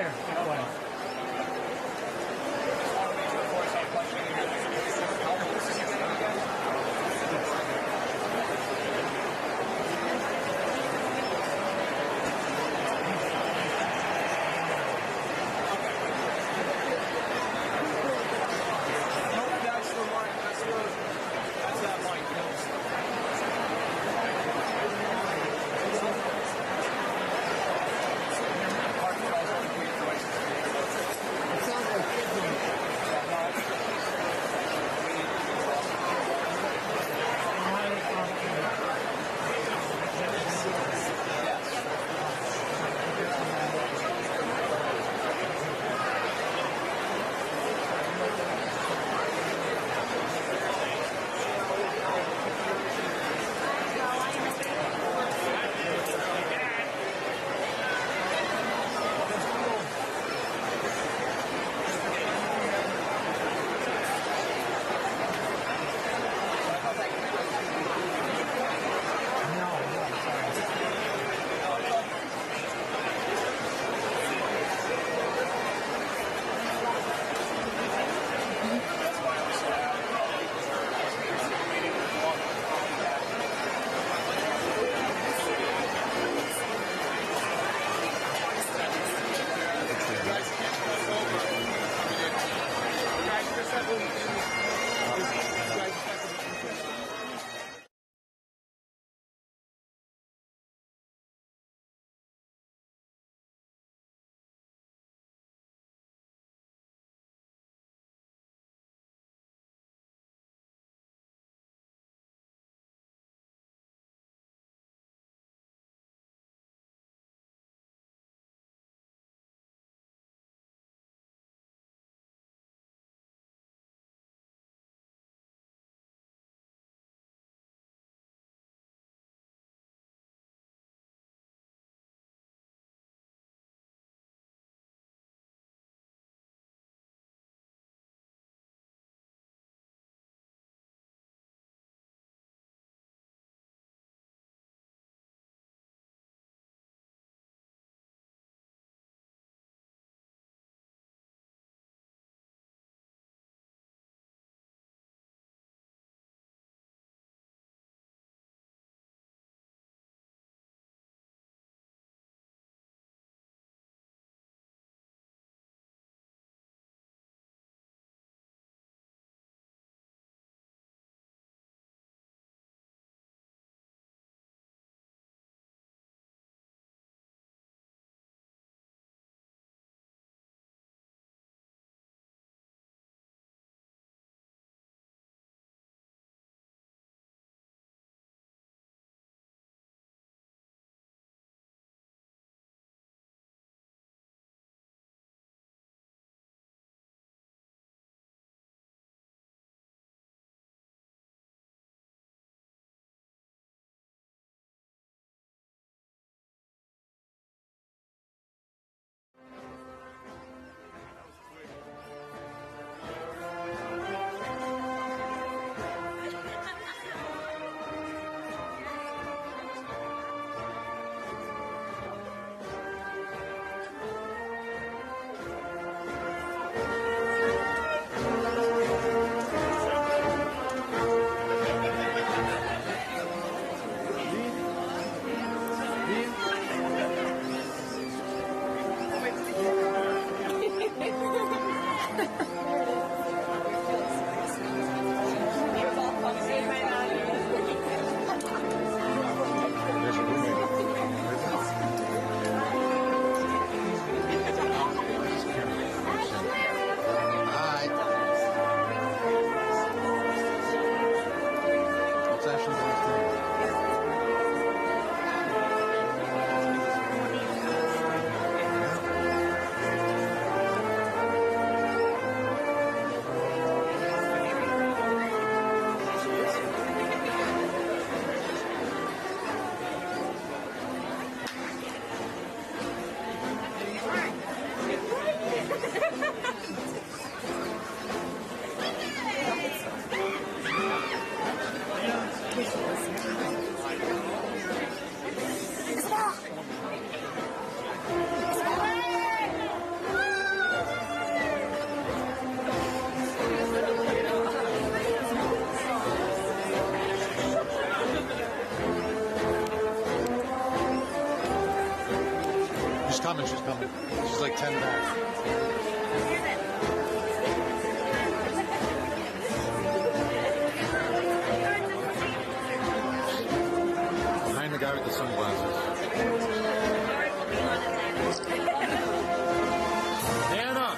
there. That way. She's coming. She's coming. She's like 10 back. Behind the guy with the sunglasses. Anna!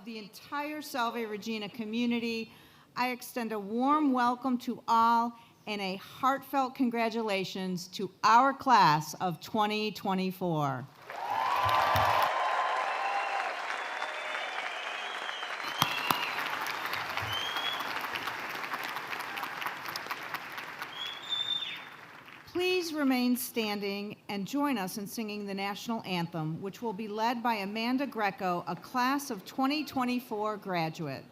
of the entire Salve Regina community, I extend a warm welcome to all and a heartfelt congratulations to our class of 2024. Please remain standing and join us in singing the national anthem, which will be led by Amanda Greco, a class of 2024 graduate.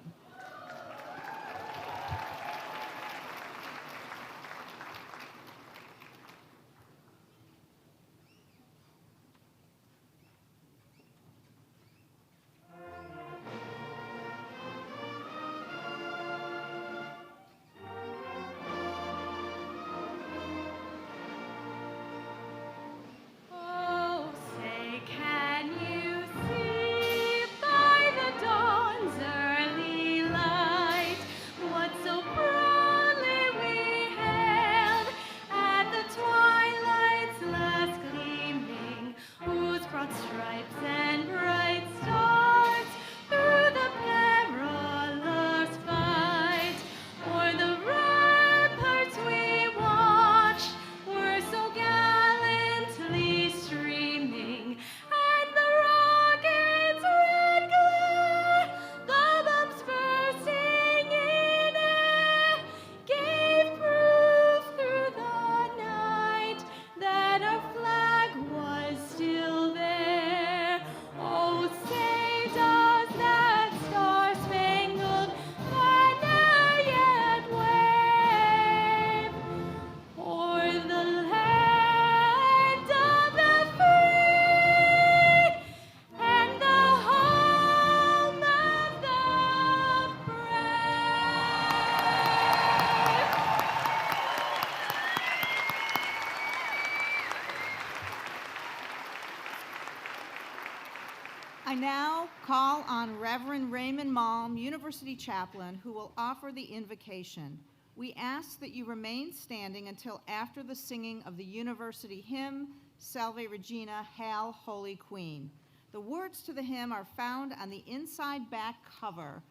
I now call on Reverend Raymond Malm, University Chaplain, who will offer the invocation. We ask that you remain standing until after the singing of the university hymn, Salve Regina, Hail, Holy Queen. The words to the hymn are found on the inside back cover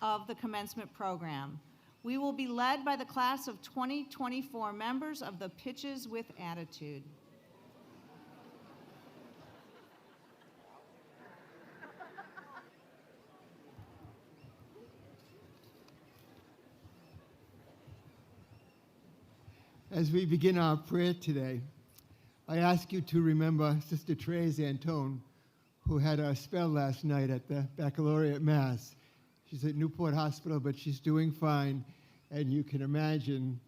of the commencement program. We will be led by the class of 2024 members of the Pitches with Attitude. As we begin our prayer today, I ask you to remember Sister Therese Antone, who had our spell last night at the Baccalaureate Mass. She's at Newport Hospital, but she's doing fine, and you can imagine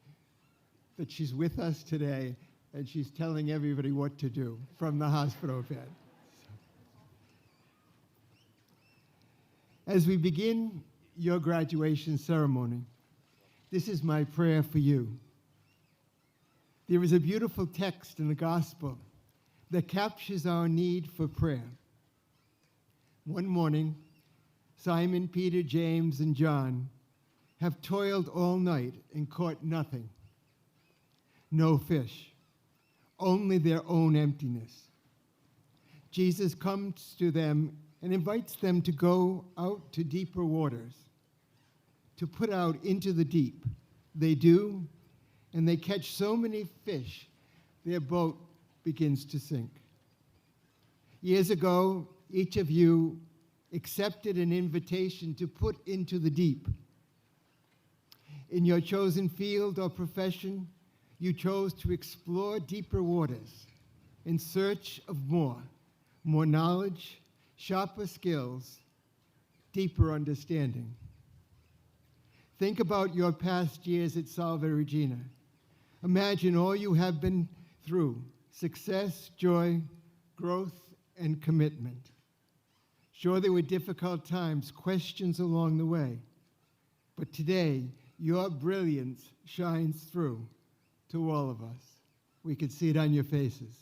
that she's with us today, and she's telling everybody what to do from the hospital bed. As we begin your graduation ceremony, this is my prayer for you. There is a beautiful text in the gospel that captures our need for prayer. One morning, Simon, Peter, James, and John have toiled all night and caught nothing. No fish, only their own emptiness. Jesus comes to them and invites them to go out to deeper waters, to put out into the deep. They do, and they catch so many fish, their boat begins to sink. Years ago, each of you accepted an invitation to put into the deep. In your chosen field or profession, you chose to explore deeper waters in search of more knowledge, sharper skills, deeper understanding. Think about your past years at Salve Regina. Imagine all you have been through: success, joy, growth, and commitment. Sure, there were difficult times, questions along the way, but today, your brilliance shines through to all of us. We can see it on your faces.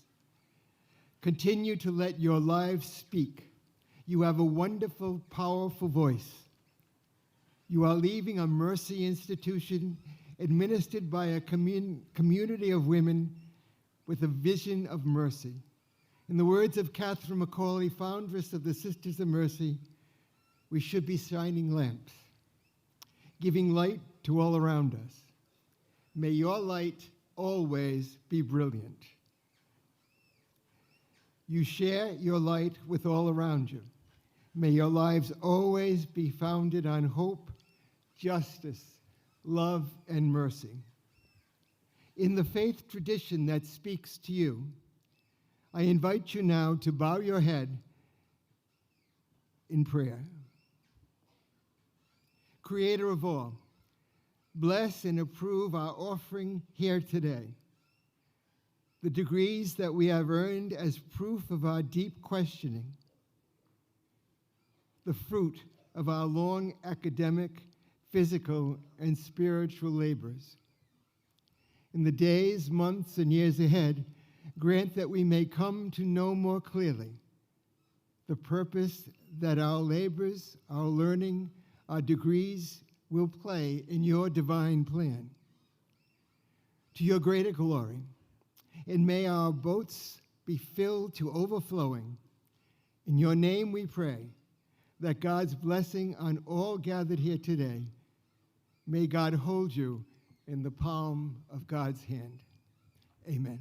Continue to let your lives speak. You have a wonderful, powerful voice. You are leaving a mercy institution administered by a community of women with a vision of mercy. In the words of Catherine McCauley, foundress of the Sisters of Mercy, we should be shining lamps, giving light to all around us. May your light always be brilliant. You share your light with all around you. May your lives always be founded on hope, justice, love, and mercy. In the faith tradition that speaks to you, I invite you now to bow your head in prayer. Creator of all, bless and approve our offering here today. The degrees that we have earned as proof of our deep questioning, the fruit of our long academic, physical, and spiritual labors. In the days, months, and years ahead, grant that we may come to know more clearly the purpose that our labors, our learning, our degrees will play in your divine plan. To your greater glory, and may our boats be filled to overflowing. In your name we pray that God's blessing on all gathered here today. May God hold you in the palm of God's hand. Amen.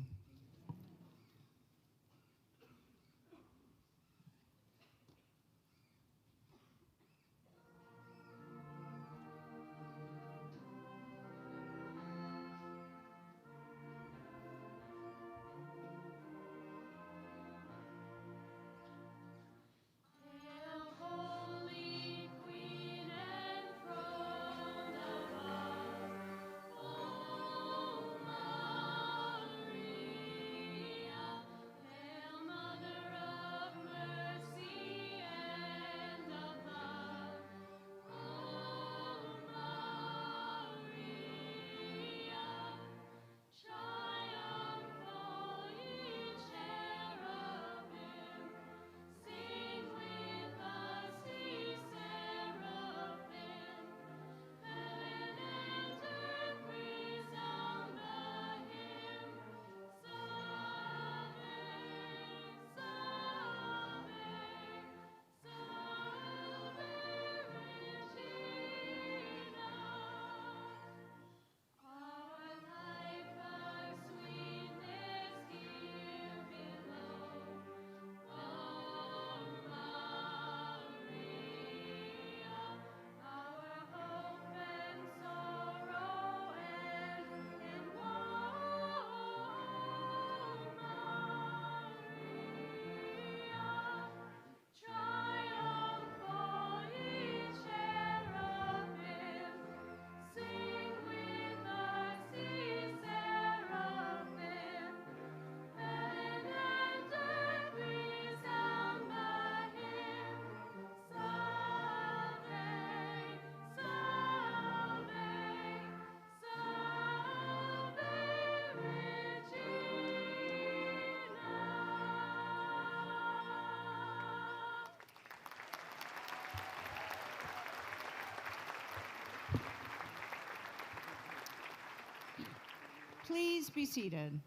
Please be seated.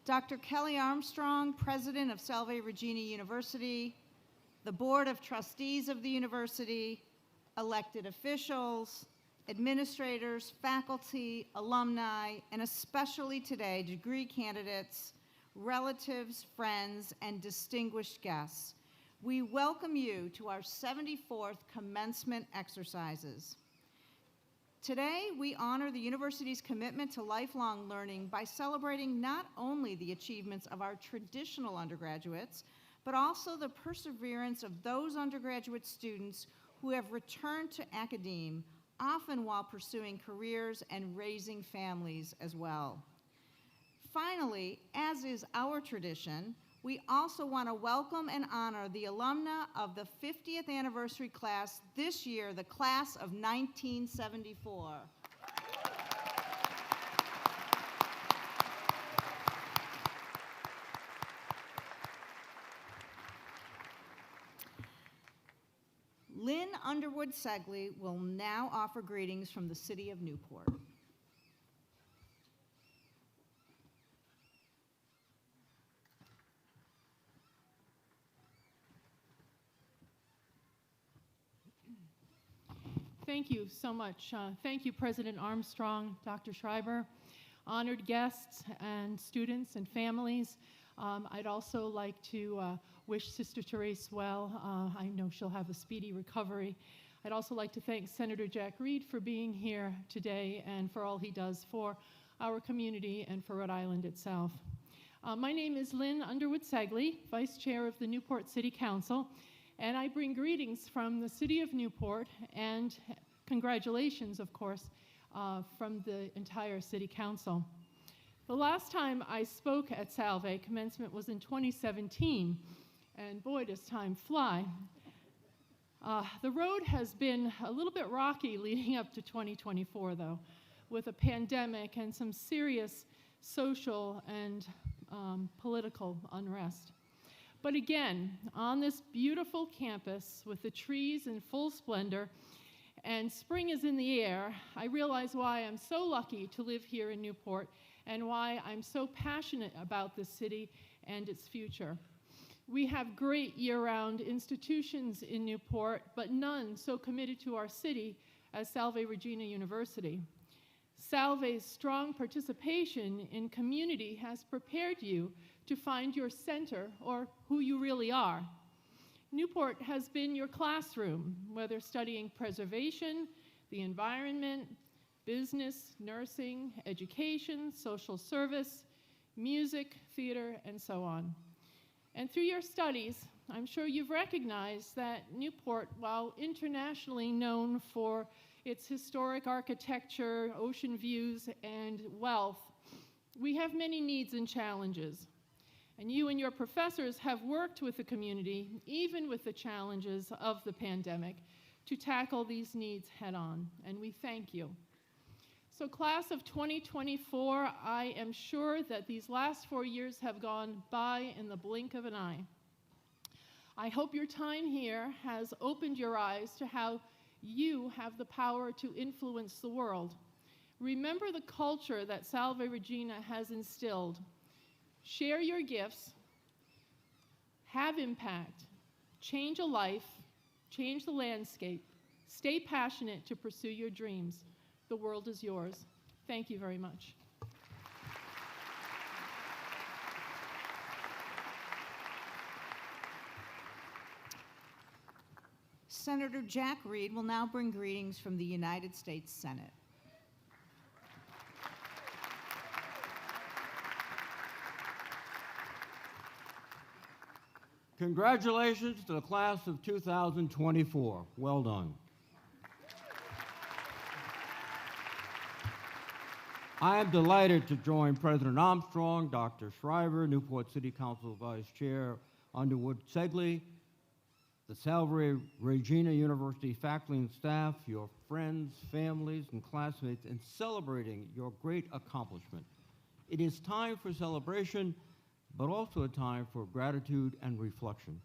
Dr. Kelli Armstrong, President of Salve Regina University, the Board of Trustees of the university, elected officials, administrators, faculty, alumni, and especially today, degree candidates, relatives, friends, and distinguished guests. We welcome you to our 74th commencement exercises. Today, we honor the university's commitment to lifelong learning by celebrating not only the achievements of our traditional undergraduates, but also the perseverance of those undergraduate students who have returned to academe, often while pursuing careers and raising families as well. Finally, as is our tradition, we also want to welcome and honor the alumna of the 50th anniversary class this year, the class of 1974. Lynn Underwood Segley will now offer greetings from the city of Newport. Thank you so much. Thank you, President Armstrong, Dr. Schreiber, honored guests and students and families. I'd also like to wish Sister Therese well. I know she'll have a speedy recovery. I'd also like to thank Senator Jack Reed for being here today and for all he does for our community and for Rhode Island itself. My name is Lynn Underwood Segley, Vice Chair of the Newport City Council, and I bring greetings from the city of Newport and congratulations, of course, from the entire City Council. The last time I spoke at Salve, Commencement, was in 2017, and boy, does time fly. The road has been a little bit rocky leading up to 2024, though, with a pandemic and some serious social and political unrest. But again, on this beautiful campus with the trees in full splendor and spring is in the air, I realize why I'm so lucky to live here in Newport and why I'm so passionate about this city and its future. We have great year-round institutions in Newport, but none so committed to our city as Salve Regina University. Salve's strong participation in community has prepared you to find your center, or who you really are. Newport has been your classroom, whether studying preservation, the environment, business, nursing, education, social service, music, theater, and so on. And through your studies, I'm sure you've recognized that Newport, while internationally known for its historic architecture, ocean views, and wealth, we have many needs and challenges. And you and your professors have worked with the community, even with the challenges of the pandemic, to tackle these needs head on, and we thank you. So class of 2024, I am sure that these last 4 years have gone by in the blink of an eye. I hope your time here has opened your eyes to how you have the power to influence the world. Remember the culture that Salve Regina has instilled. Share your gifts, have impact, change a life, change the landscape, stay passionate to pursue your dreams. The world is yours. Thank you very much. Senator Jack Reed will now bring greetings from the United States Senate. Congratulations to the class of 2024. Well done. I am delighted to join President Armstrong, Dr. Schreiber, Newport City Council Vice Chair Underwood Segley, the Salve Regina University faculty and staff, your friends, families, and classmates in celebrating your great accomplishment. It is time for celebration, but also a time for gratitude and reflection.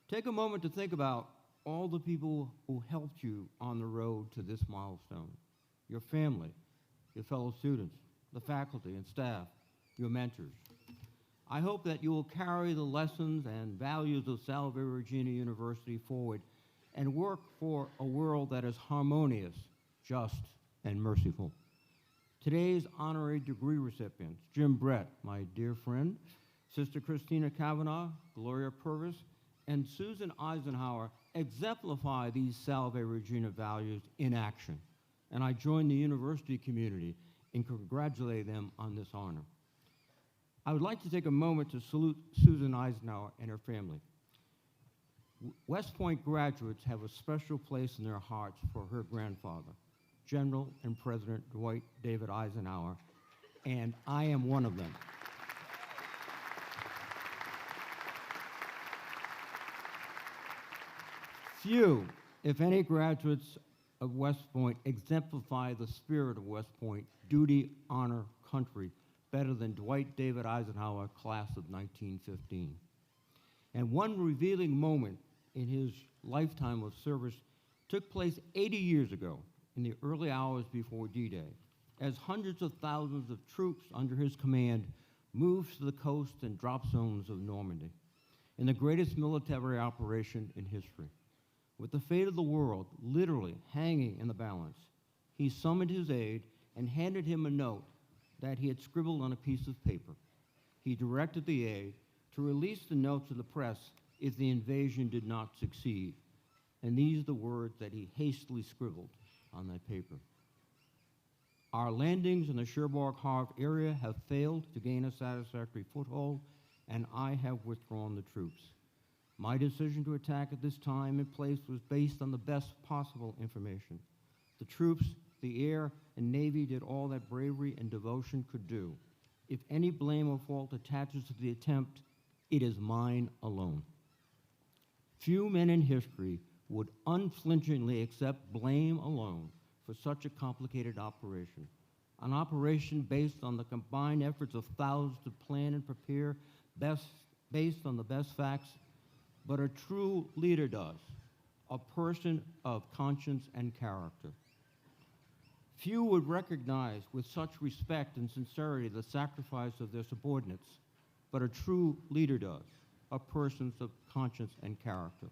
Take a moment to think about all the people who helped you on the road to this milestone. Your family, your fellow students, the faculty and staff, your mentors. I hope that you will carry the lessons and values of Salve Regina University forward and work for a world that is harmonious, just, and merciful. Today's honorary degree recipients, Jim Brett, my dear friend, Sister Christina Kavanaugh, Gloria Purvis, and Susan Eisenhower exemplify these Salve Regina values in action. And I join the university community in congratulating them on this honor. I would like to take a moment to salute Susan Eisenhower and her family. West Point graduates have a special place in their hearts for her grandfather, General and President Dwight David Eisenhower, and I am one of them. Few, if any, graduates of West Point exemplify the spirit of West Point, duty, honor, country, better than Dwight David Eisenhower, class of 1915. And one revealing moment in his lifetime of service took place 80 years ago in the early hours before D-Day, as hundreds of thousands of troops under his command moved to the coast and drop zones of Normandy in the greatest military operation in history. With the fate of the world literally hanging in the balance, he summoned his aide and handed him a note that he had scribbled on a piece of paper. He directed the aide to release the note to the press if the invasion did not succeed. And these are the words that he hastily scribbled on that paper. Our landings in the Cherbourg Harbor area have failed to gain a satisfactory foothold, and I have withdrawn the troops. My decision to attack at this time and place was based on the best possible information. The troops, the air, and Navy did all that bravery and devotion could do. If any blame or fault attaches to the attempt, it is mine alone. Few men in history would unflinchingly accept blame alone for such a complicated operation, an operation based on the combined efforts of thousands to plan and prepare based on the best facts, but a true leader does, a person of conscience and character. Few would recognize with such respect and sincerity the sacrifice of their subordinates, but a true leader does, a person of conscience and character.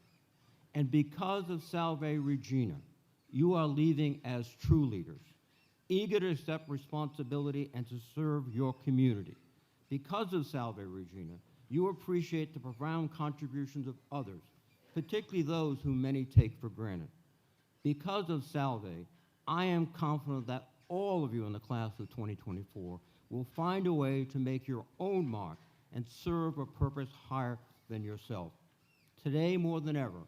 And because of Salve Regina, you are leaving as true leaders, eager to accept responsibility and to serve your community. Because of Salve Regina, you appreciate the profound contributions of others, particularly those whom many take for granted. Because of Salve, I am confident that all of you in the class of 2024 will find a way to make your own mark and serve a purpose higher than yourself. Today, more than ever,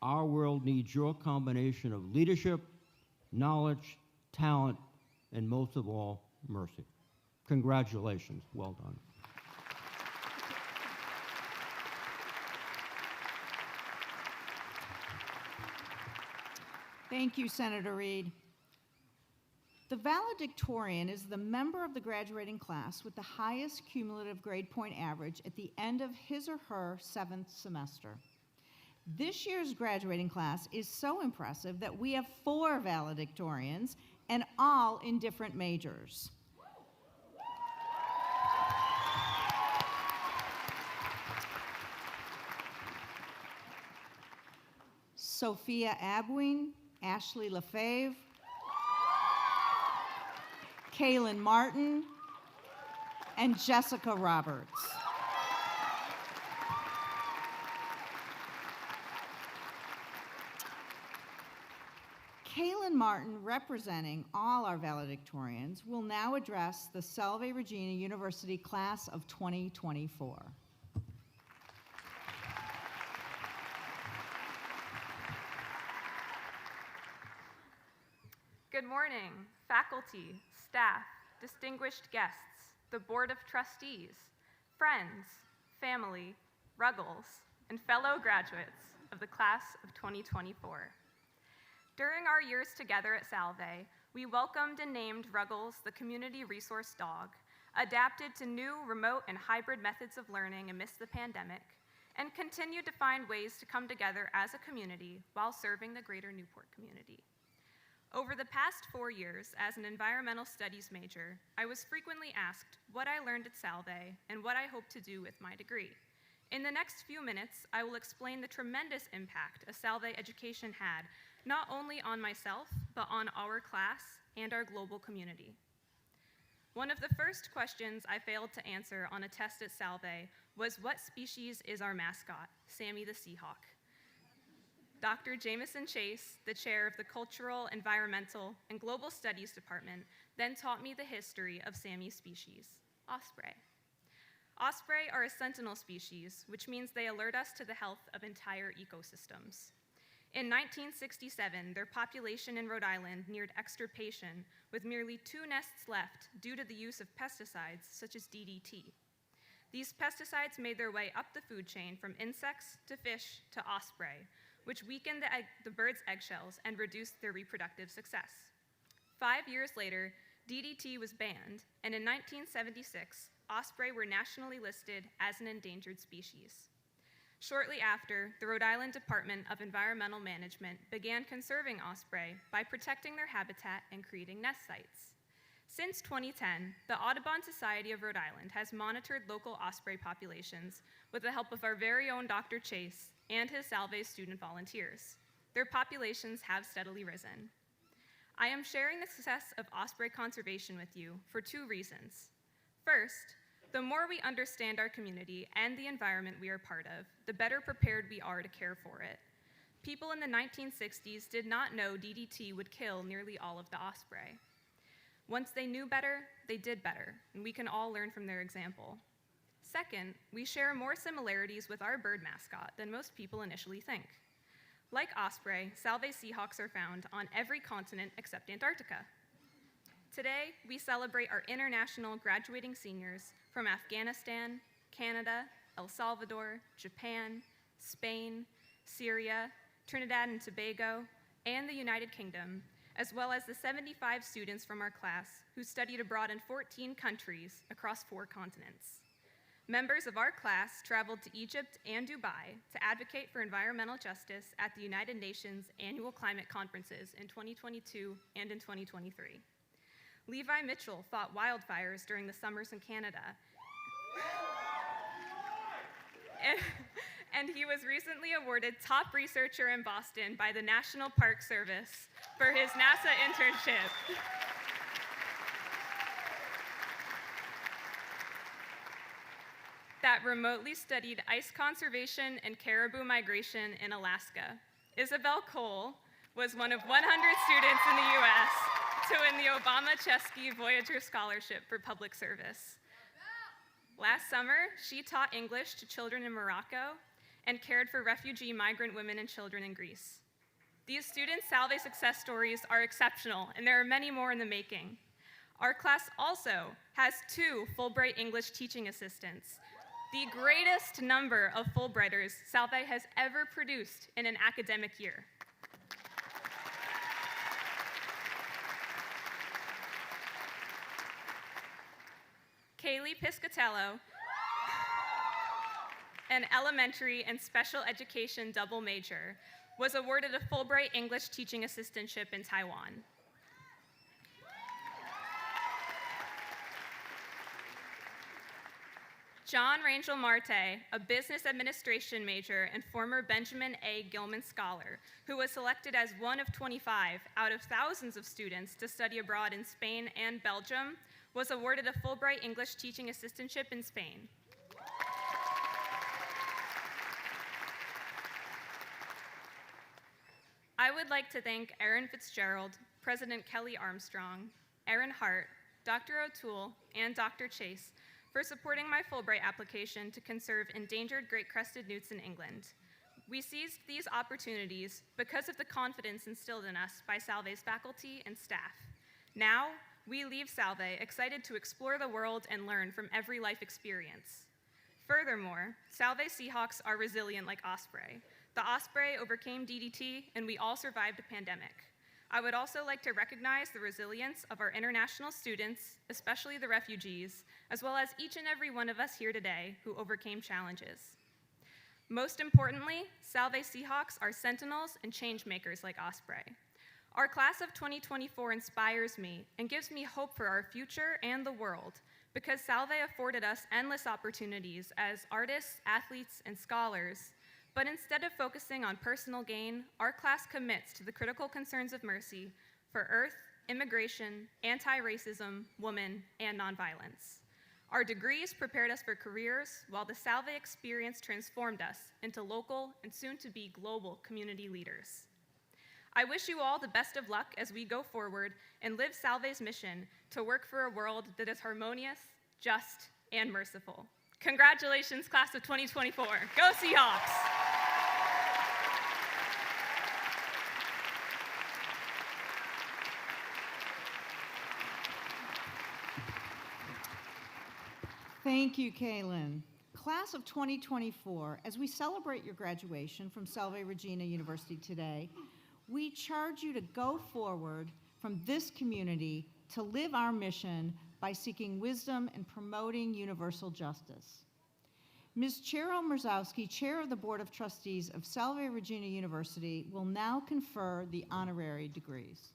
our world needs your combination of leadership, knowledge, talent, and most of all, mercy. Congratulations. Well done. Thank you, Senator Reed. The valedictorian is the member of the graduating class with the highest cumulative grade point average at the end of his or her 7th semester. This year's graduating class is so impressive that we have 4 valedictorians, and all in different majors. Sophia Abwing, Ashley Lefebvre, Kaylin Martin, and Jessica Roberts. Kaylin Martin, representing all our valedictorians, will now address the Salve Regina University class of 2024. Good morning, faculty, staff, distinguished guests, the Board of Trustees, friends, family, Ruggles, and fellow graduates of the class of 2024. During our years together at Salve, we welcomed and named Ruggles the community resource dog, adapted to new remote and hybrid methods of learning amidst the pandemic, and continued to find ways to come together as a community while serving the greater Newport community. Over the past 4 years, as an environmental studies major, I was frequently asked what I learned at Salve and what I hope to do with my degree. In the next few minutes, I will explain the tremendous impact a Salve education had, not only on myself, but on our class and our global community. One of the first questions I failed to answer on a test at Salve was, what species is our mascot, Sammy the Seahawk? Dr. Jameson Chase, the chair of the Cultural, Environmental, and Global Studies Department, then taught me the history of Sammy's species, osprey. Osprey are a sentinel species, which means they alert us to the health of entire ecosystems. In 1967, their population in Rhode Island neared extirpation, with merely 2 nests left due to the use of pesticides such as DDT. These pesticides made their way up the food chain from insects to fish to osprey, which weakened the birds' eggshells and reduced their reproductive success. 5 years later, DDT was banned, and in 1976, osprey were nationally listed as an endangered species. Shortly after, the Rhode Island Department of Environmental Management began conserving osprey by protecting their habitat and creating nest sites. Since 2010, the Audubon Society of Rhode Island has monitored local osprey populations with the help of our very own Dr. Chase and his Salve student volunteers. Their populations have steadily risen. I am sharing the success of osprey conservation with you for two reasons. First, the more we understand our community and the environment we are part of, the better prepared we are to care for it. People in the 1960s did not know DDT would kill nearly all of the osprey. Once they knew better, they did better, and we can all learn from their example. Second, we share more similarities with our bird mascot than most people initially think. Like osprey, Salve seahawks are found on every continent except Antarctica. Today, we celebrate our international graduating seniors from Afghanistan, Canada, El Salvador, Japan, Spain, Syria, Trinidad and Tobago, and the United Kingdom, as well as the 75 students from our class who studied abroad in 14 countries across 4 continents. Members of our class traveled to Egypt and Dubai to advocate for environmental justice at the United Nations annual climate conferences in 2022 and in 2023. Levi Mitchell fought wildfires during the summers in Canada. And he was recently awarded top researcher in Boston by the National Park Service for his NASA internship. That remotely studied ice conservation and caribou migration in Alaska. Isabel Cole was one of 100 students in the US to win the Obama Chesky Voyager Scholarship for public service. Last summer, she taught English to children in Morocco and cared for refugee migrant women and children in Greece. These students' Salve success stories are exceptional, and there are many more in the making. Our class also has 2 Fulbright English teaching assistants, the greatest number of Fulbrighters Salve has ever produced in an academic year. Kaylee Piscatello, an elementary and special education double major, was awarded a Fulbright English teaching assistantship in Taiwan. John Rangel Marte, a business administration major and former Benjamin A. Gilman scholar, who was selected as one of 25 out of thousands of students to study abroad in Spain and Belgium, was awarded a Fulbright English teaching assistantship in Spain. I would like to thank Erin Fitzgerald, President Kelli Armstrong, Erin Hart, Dr. O'Toole, and Dr. Chase for supporting my Fulbright application to conserve endangered great-crested newts in England. We seized these opportunities because of the confidence instilled in us by Salve's faculty and staff. Now, we leave Salve excited to explore the world and learn from every life experience. Furthermore, Salve Seahawks are resilient like osprey. The osprey overcame DDT, and we all survived a pandemic. I would also like to recognize the resilience of our international students, especially the refugees, as well as each and every one of us here today who overcame challenges. Most importantly, Salve Seahawks are sentinels and change makers like osprey. Our class of 2024 inspires me and gives me hope for our future and the world, because Salve afforded us endless opportunities as artists, athletes, and scholars. But instead of focusing on personal gain, our class commits to the critical concerns of mercy for Earth, immigration, anti-racism, women, and nonviolence. Our degrees prepared us for careers, while the Salve experience transformed us into local and soon-to-be global community leaders. I wish you all the best of luck as we go forward and live Salve's mission to work for a world that is harmonious, just, and merciful. Congratulations, class of 2024. Go Seahawks! Thank you, Kaylin. Class of 2024, as we celebrate your graduation from Salve Regina University today, we charge you to go forward from this community to live our mission by seeking wisdom and promoting universal justice. Ms. Cheryl Mrzowski, Chair of the Board of Trustees of Salve Regina University, will now confer the honorary degrees.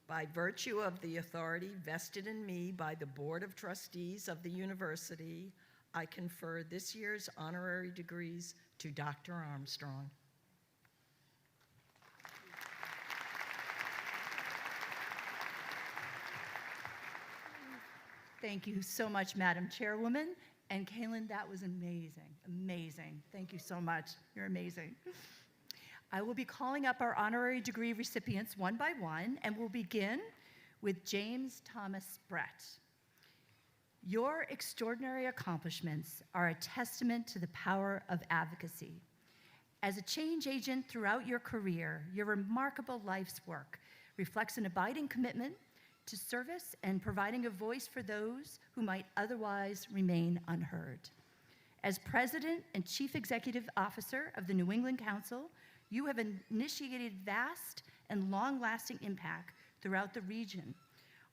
By virtue of the authority vested in me by the Board of Trustees of the University, I confer this year's honorary degrees to Dr. Armstrong. Thank you so much, Madam Chairwoman. And Kaylin, that was amazing, amazing. Thank you so much. You're amazing. I will be calling up our honorary degree recipients one by one, and we'll begin with James Thomas Brett. Your extraordinary accomplishments are a testament to the power of advocacy. As a change agent throughout your career, your remarkable life's work reflects an abiding commitment to service and providing a voice for those who might otherwise remain unheard. As President and Chief Executive Officer of the New England Council, you have initiated vast and long-lasting impact throughout the region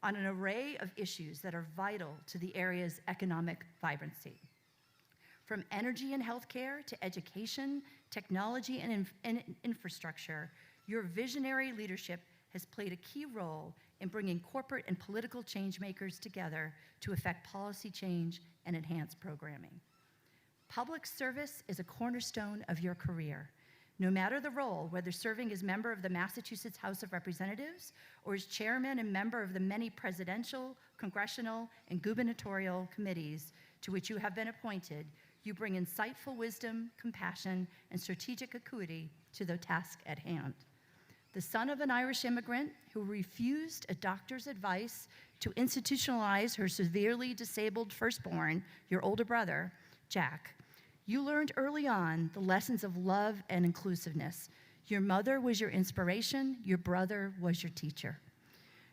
on an array of issues that are vital to the area's economic vibrancy. From energy and healthcare to education, technology, and infrastructure, your visionary leadership has played a key role in bringing corporate and political change makers together to effect policy change and enhance programming. Public service is a cornerstone of your career. No matter the role, whether serving as member of the Massachusetts House of Representatives or as chairman and member of the many presidential, congressional, and gubernatorial committees to which you have been appointed, you bring insightful wisdom, compassion, and strategic acuity to the task at hand. The son of an Irish immigrant who refused a doctor's advice to institutionalize her severely disabled firstborn, your older brother, Jack, you learned early on the lessons of love and inclusiveness. Your mother was your inspiration, your brother was your teacher.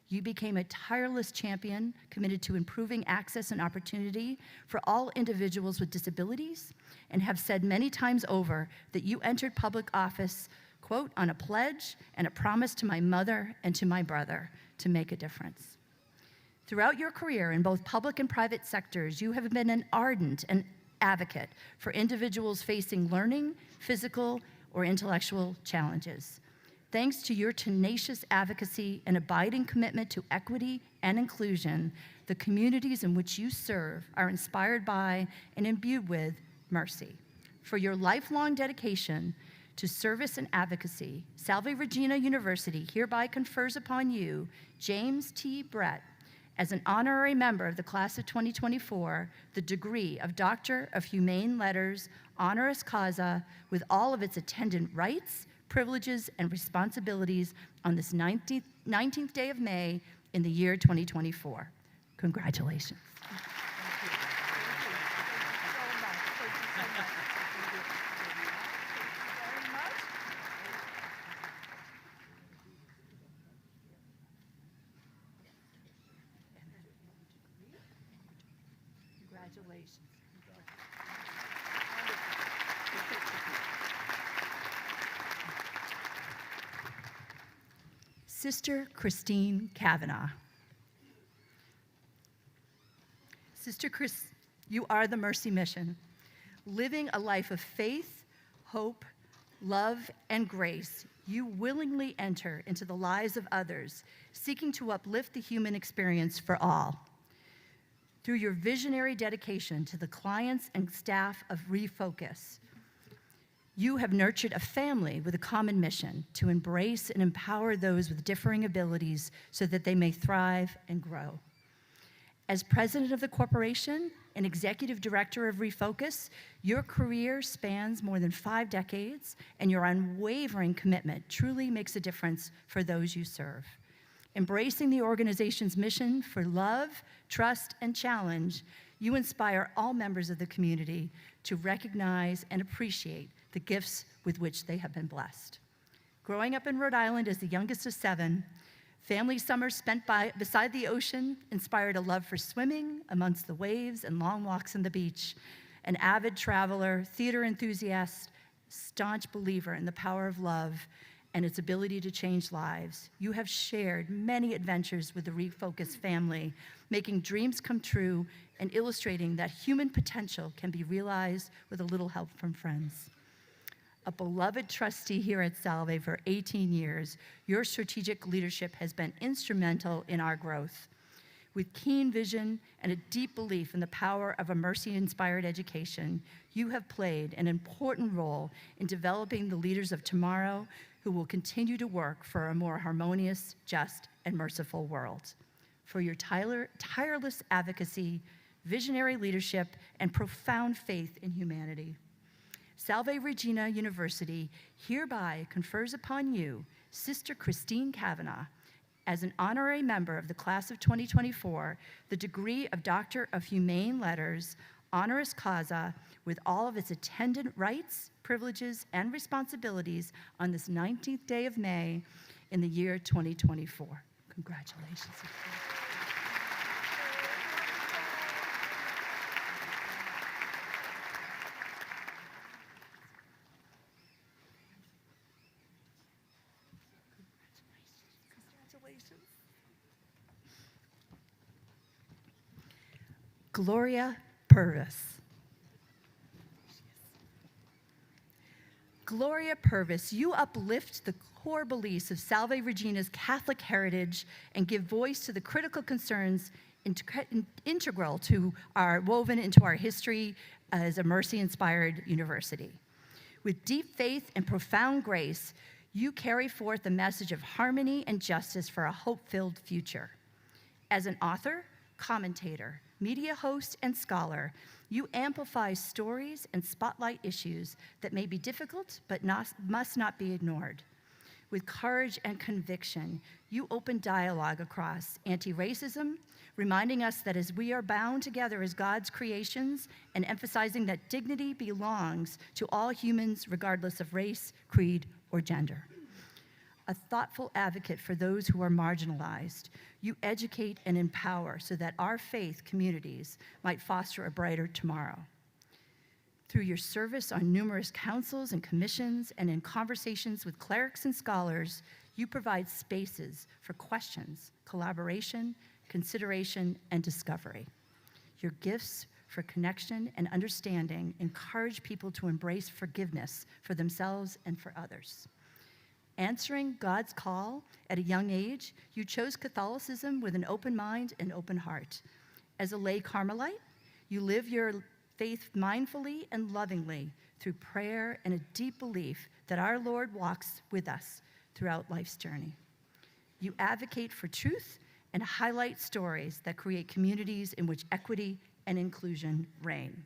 You became a tireless champion committed to improving access and opportunity for all individuals with disabilities, and have said many times over that you entered public office, quote, on a pledge and a promise to my mother and to my brother to make a difference. Throughout your career in both public and private sectors, you have been an ardent and advocate for individuals facing learning, physical, or intellectual challenges. Thanks to your tenacious advocacy and abiding commitment to equity and inclusion, the communities in which you serve are inspired by and imbued with mercy. For your lifelong dedication to service and advocacy, Salve Regina University hereby confers upon you, James T. Brett, as an honorary member of the class of 2024, the degree of Doctor of Humane Letters, honoris causa, with all of its attendant rights, privileges, and responsibilities on this 19th day of May in the year 2024. Congratulations. Congratulations. Sister Christine Kavanaugh. Sister Chris, you are the Mercy Mission, living a life of faith, hope, love, and grace. You willingly enter into the lives of others, seeking to uplift the human experience for all. Through your visionary dedication to the clients and staff of Refocus, you have nurtured a family with a common mission to embrace and empower those with differing abilities so that they may thrive and grow. As president of the corporation and executive director of Refocus, your career spans more than 5 decades, and your unwavering commitment truly makes a difference for those you serve. Embracing the organization's mission for love, trust, and challenge, you inspire all members of the community to recognize and appreciate the gifts with which they have been blessed. Growing up in Rhode Island as the youngest of 7, family summers spent beside the ocean inspired a love for swimming amongst the waves and long walks on the beach. An avid traveler, theater enthusiast, staunch believer in the power of love, and its ability to change lives. You have shared many adventures with the Refocus family, making dreams come true and illustrating that human potential can be realized with a little help from friends. A beloved trustee here at Salve for 18 years, your strategic leadership has been instrumental in our growth. With keen vision and a deep belief in the power of a mercy-inspired education, you have played an important role in developing the leaders of tomorrow who will continue to work for a more harmonious, just, and merciful world. For your tireless advocacy, visionary leadership, and profound faith in humanity. Salve Regina University hereby confers upon you, Sister Christine Kavanaugh, as an honorary member of the class of 2024, the degree of Doctor of Humane Letters, honoris causa, with all of its attendant rights, privileges, and responsibilities on this 19th day of May in the year 2024. Congratulations. Gloria Purvis. Gloria Purvis, you uplift the core beliefs of Salve Regina's Catholic heritage and give voice to the critical concerns integral to woven into our history as a mercy-inspired university. With deep faith and profound grace, you carry forth the message of harmony and justice for a hope-filled future. As an author, commentator, media host, and scholar, you amplify stories and spotlight issues that may be difficult but must not be ignored. With courage and conviction, you open dialogue across anti-racism, reminding us that as we are bound together as God's creations and emphasizing that dignity belongs to all humans regardless of race, creed, or gender. A thoughtful advocate for those who are marginalized, you educate and empower so that our faith communities might foster a brighter tomorrow. Through your service on numerous councils and commissions and in conversations with clerics and scholars, you provide spaces for questions, collaboration, consideration, and discovery. Your gifts for connection and understanding encourage people to embrace forgiveness for themselves and for others. Answering God's call at a young age, you chose Catholicism with an open mind and open heart. As a lay Carmelite, you live your faith mindfully and lovingly through prayer and a deep belief that our Lord walks with us throughout life's journey. You advocate for truth and highlight stories that create communities in which equity and inclusion reign.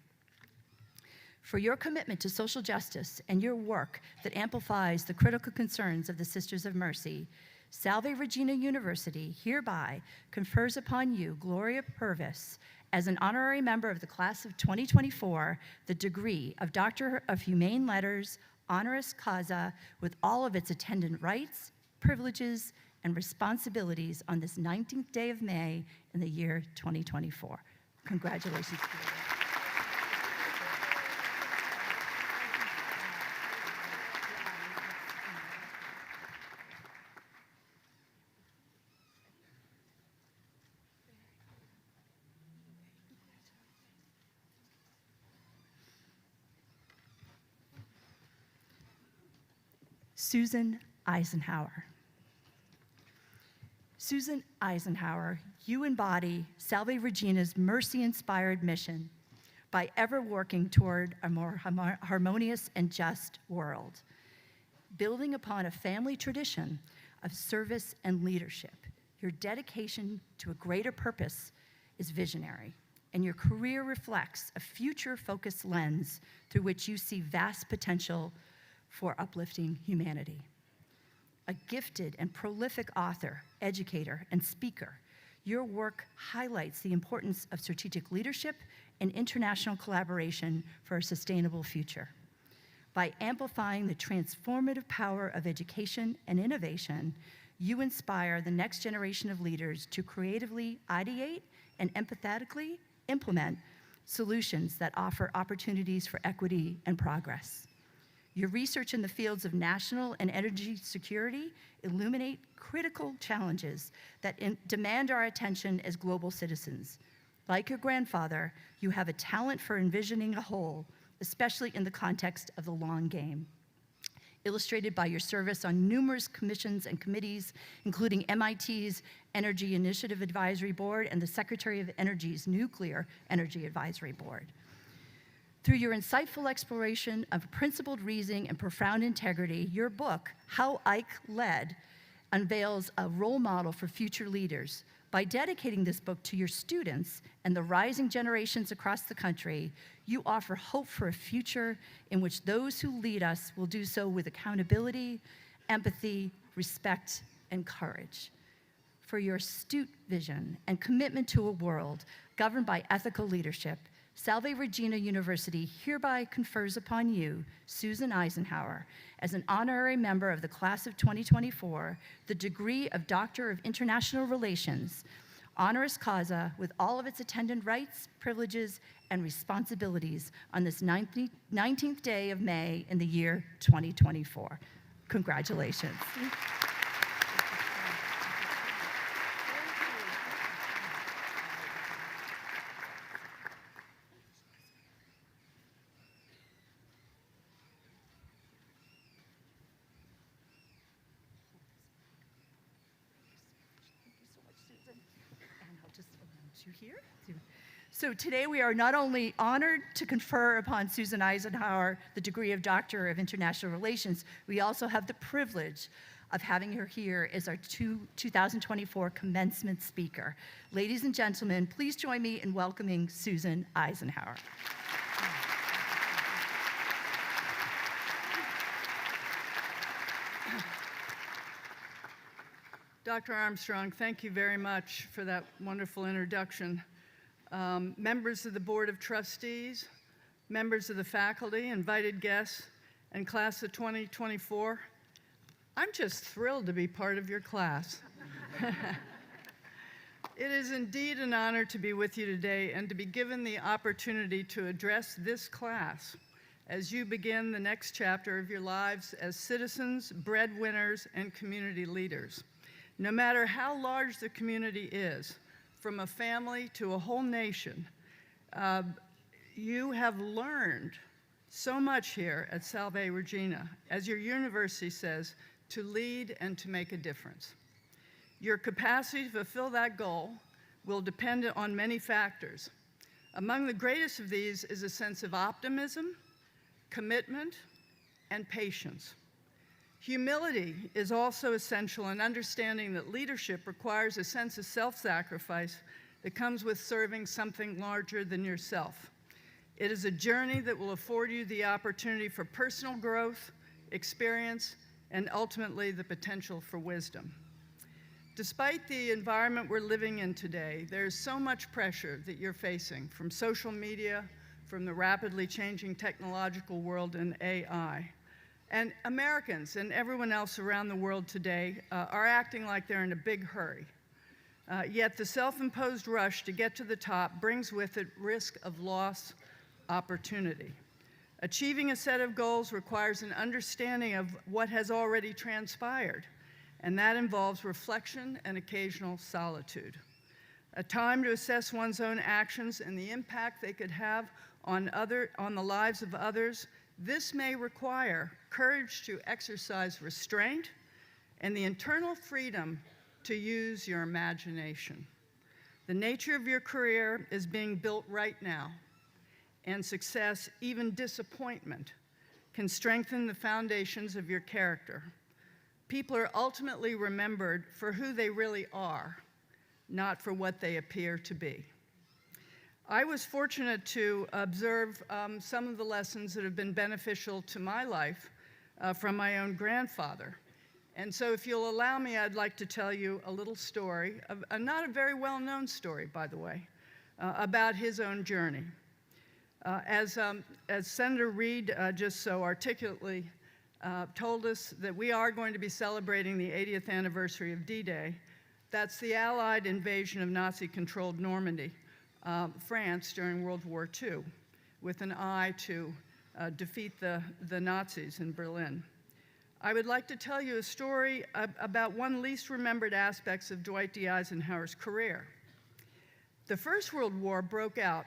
For your commitment to social justice and your work that amplifies the critical concerns of the Sisters of Mercy, Salve Regina University hereby confers upon you, Gloria Purvis, as an honorary member of the class of 2024, the degree of Doctor of Humane Letters, honoris causa, with all of its attendant rights, privileges, and responsibilities on this 19th day of May in the year 2024. Congratulations. Susan Eisenhower. Susan Eisenhower, you embody Salve Regina's mercy-inspired mission by ever working toward a more harmonious and just world. Building upon a family tradition of service and leadership, your dedication to a greater purpose is visionary, and your career reflects a future-focused lens through which you see vast potential for uplifting humanity. A gifted and prolific author, educator, and speaker, your work highlights the importance of strategic leadership and international collaboration for a sustainable future. By amplifying the transformative power of education and innovation, you inspire the next generation of leaders to creatively ideate and empathetically implement solutions that offer opportunities for equity and progress. Your research in the fields of national and energy security illuminate critical challenges that demand our attention as global citizens. Like your grandfather, you have a talent for envisioning a whole, especially in the context of the long game. Illustrated by your service on numerous commissions and committees, including MIT's Energy Initiative Advisory Board and the Secretary of Energy's Nuclear Energy Advisory Board. Through your insightful exploration of principled reasoning and profound integrity, your book, How Ike Led, unveils a role model for future leaders. By dedicating this book to your students and the rising generations across the country, you offer hope for a future in which those who lead us will do so with accountability, empathy, respect, and courage. For your astute vision and commitment to a world governed by ethical leadership, Salve Regina University hereby confers upon you, Susan Eisenhower, as an honorary member of the class of 2024, the degree of Doctor of International Relations, honoris causa, with all of its attendant rights, privileges, and responsibilities on this 19th day of May in the year 2024. Congratulations. So today we are not only honored to confer upon Susan Eisenhower the degree of Doctor of International Relations, we also have the privilege of having her here as our 2024 commencement speaker. Ladies and gentlemen, please join me in welcoming Susan Eisenhower. Dr. Armstrong, thank you very much for that wonderful introduction. Members of the Board of Trustees, members of the faculty, invited guests, and class of 2024, I'm just thrilled to be part of your class. It is indeed an honor to be with you today and to be given the opportunity to address this class as you begin the next chapter of your lives as citizens, breadwinners, and community leaders. No matter how large the community is, from a family to a whole nation, you have learned so much here at Salve Regina, as your university says, to lead and to make a difference. Your capacity to fulfill that goal will depend on many factors. Among the greatest of these is a sense of optimism, commitment, and patience. Humility is also essential in understanding that leadership requires a sense of self-sacrifice that comes with serving something larger than yourself. It is a journey that will afford you the opportunity for personal growth, experience, and ultimately the potential for wisdom. Despite the environment we're living in today, there's so much pressure that you're facing from social media, from the rapidly changing technological world and AI. And Americans and everyone else around the world today are acting like they're in a big hurry. Yet the self-imposed rush to get to the top brings with it risk of lost opportunity. Achieving a set of goals requires an understanding of what has already transpired, and that involves reflection and occasional solitude. A time to assess one's own actions and the impact they could have on the lives of others. This may require courage to exercise restraint and the internal freedom to use your imagination. The nature of your career is being built right now, and success, even disappointment, can strengthen the foundations of your character. People are ultimately remembered for who they really are, not for what they appear to be. I was fortunate to observe some of the lessons that have been beneficial to my life from my own grandfather. And so if you'll allow me, I'd like to tell you a little story, not a very well-known story, by the way, about his own journey. As Senator Reid just so articulately told us that we are going to be celebrating the 80th anniversary of D-Day. That's the Allied invasion of Nazi-controlled Normandy, France during World War II, with an eye to defeat the Nazis in Berlin. I would like to tell you a story about one least remembered aspects of Dwight D. Eisenhower's career. The First World War broke out,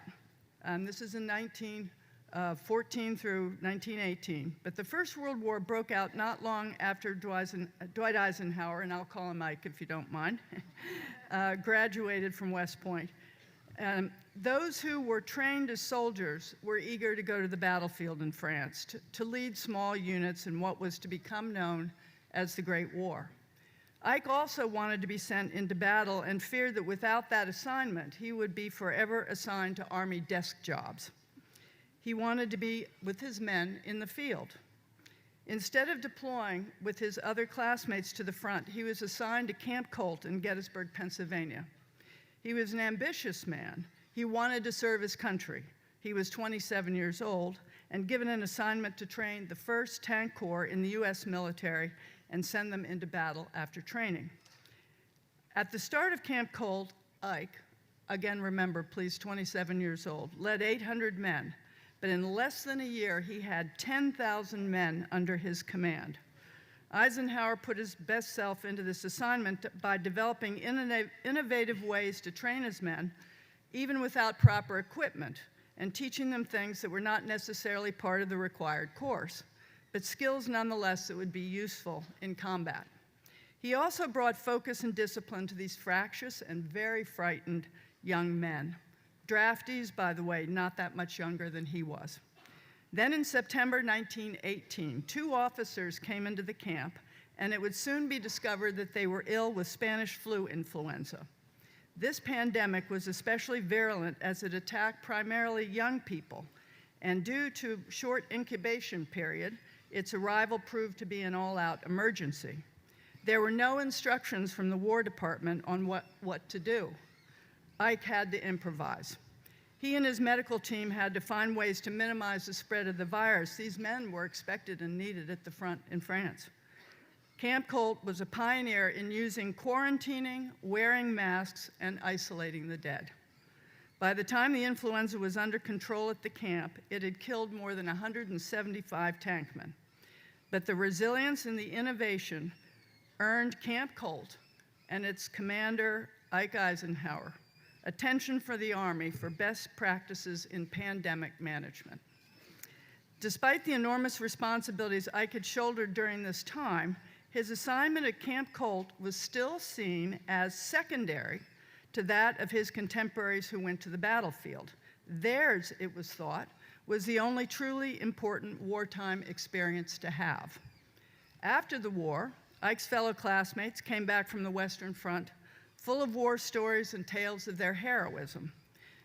this is in 1914 through 1918, but the First World War broke out not long after Dwight Eisenhower, and I'll call him Ike if you don't mind, graduated from West Point. Those who were trained as soldiers were eager to go to the battlefield in France to lead small units in what was to become known as the Great War. Ike also wanted to be sent into battle and feared that without that assignment, he would be forever assigned to Army desk jobs. He wanted to be with his men in the field. Instead of deploying with his other classmates to the front, he was assigned to Camp Colt in Gettysburg, Pennsylvania. He was an ambitious man. He wanted to serve his country. He was 27 years old and given an assignment to train the 1st Tank Corps in the US military and send them into battle after training. At the start of Camp Colt, Ike, again remember please, 27 years old, led 800 men, but in less than a year he had 10,000 men under his command. Eisenhower put his best self into this assignment by developing innovative ways to train his men, even without proper equipment, and teaching them things that were not necessarily part of the required course, but skills nonetheless that would be useful in combat. He also brought focus and discipline to these fractious and very frightened young men. Draftees, by the way, not that much younger than he was. Then in September 1918, 2 officers came into the camp, and it would soon be discovered that they were ill with Spanish flu influenza. This pandemic was especially virulent as it attacked primarily young people, and due to short incubation period, its arrival proved to be an all-out emergency. There were no instructions from the War Department on what to do. Ike had to improvise. He and his medical team had to find ways to minimize the spread of the virus. These men were expected and needed at the front in France. Camp Colt was a pioneer in using quarantining, wearing masks, and isolating the dead. By the time the influenza was under control at the camp, it had killed more than 175 tankmen. But the resilience and the innovation earned Camp Colt and its commander, Ike Eisenhower, attention for the Army for best practices in pandemic management. Despite the enormous responsibilities Ike had shouldered during this time, his assignment at Camp Colt was still seen as secondary to that of his contemporaries who went to the battlefield. Theirs, it was thought, was the only truly important wartime experience to have. After the war, Ike's fellow classmates came back from the Western Front full of war stories and tales of their heroism.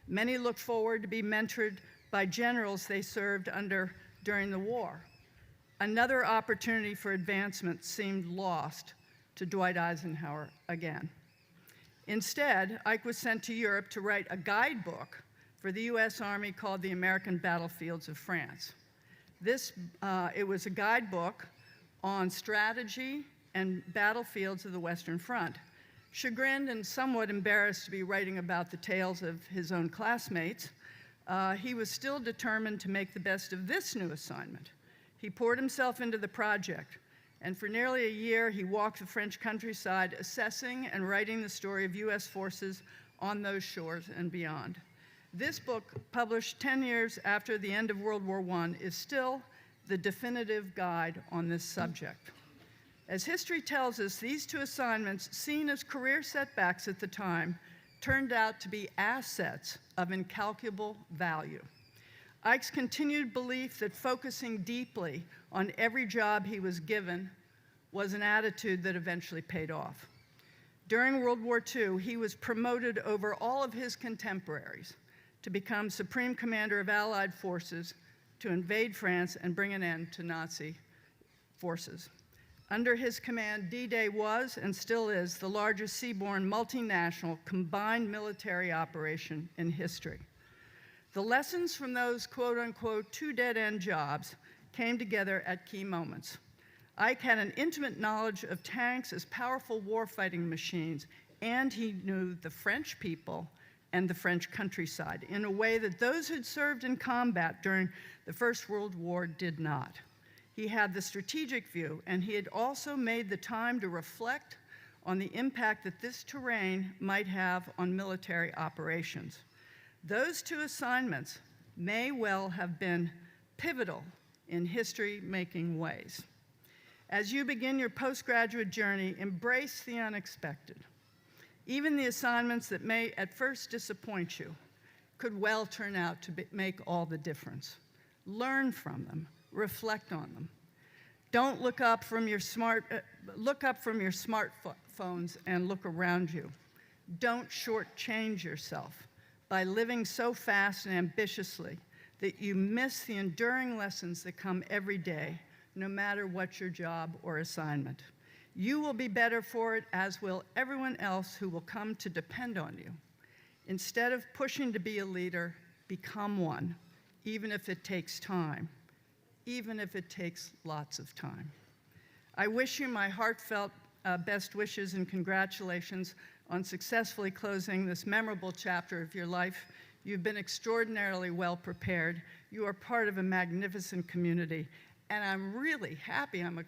Many looked forward to be mentored by generals they served under during the war. Another opportunity for advancement seemed lost to Dwight Eisenhower again. Instead, Ike was sent to Europe to write a guidebook for the US Army called The American Battlefields of France. It was a guidebook on strategy and battlefields of the Western Front. Chagrined and somewhat embarrassed to be writing about the tales of his own classmates, he was still determined to make the best of this new assignment. He poured himself into the project, and for nearly a year he walked the French countryside assessing and writing the story of US forces on those shores and beyond. This book, published 10 years after the end of World War I, is still the definitive guide on this subject. As history tells us, these 2 assignments, seen as career setbacks at the time, turned out to be assets of incalculable value. Ike's continued belief that focusing deeply on every job he was given was an attitude that eventually paid off. During World War II, he was promoted over all of his contemporaries to become Supreme Commander of Allied forces to invade France and bring an end to Nazi forces. Under his command, D-Day was, and still is, the largest seaborne multinational combined military operation in history. The lessons from those quote-unquote 2 dead-end jobs came together at key moments. Ike had an intimate knowledge of tanks as powerful warfighting machines, and he knew the French people and the French countryside in a way that those who'd served in combat during the First World War did not. He had the strategic view, and he had also made the time to reflect on the impact that this terrain might have on military operations. Those two assignments may well have been pivotal in history-making ways. As you begin your postgraduate journey, embrace the unexpected. Even the assignments that may at first disappoint you could well turn out to make all the difference. Learn from them, reflect on them. Don't look up from your smartphones and look around you. Don't shortchange yourself by living so fast and ambitiously that you miss the enduring lessons that come every day, no matter what your job or assignment. You will be better for it, as will everyone else who will come to depend on you. Instead of pushing to be a leader, become one, even if it takes time, even if it takes lots of time. I wish you my heartfelt best wishes and congratulations on successfully closing this memorable chapter of your life. You've been extraordinarily well prepared. You are part of a magnificent community, and I'm really happy I'm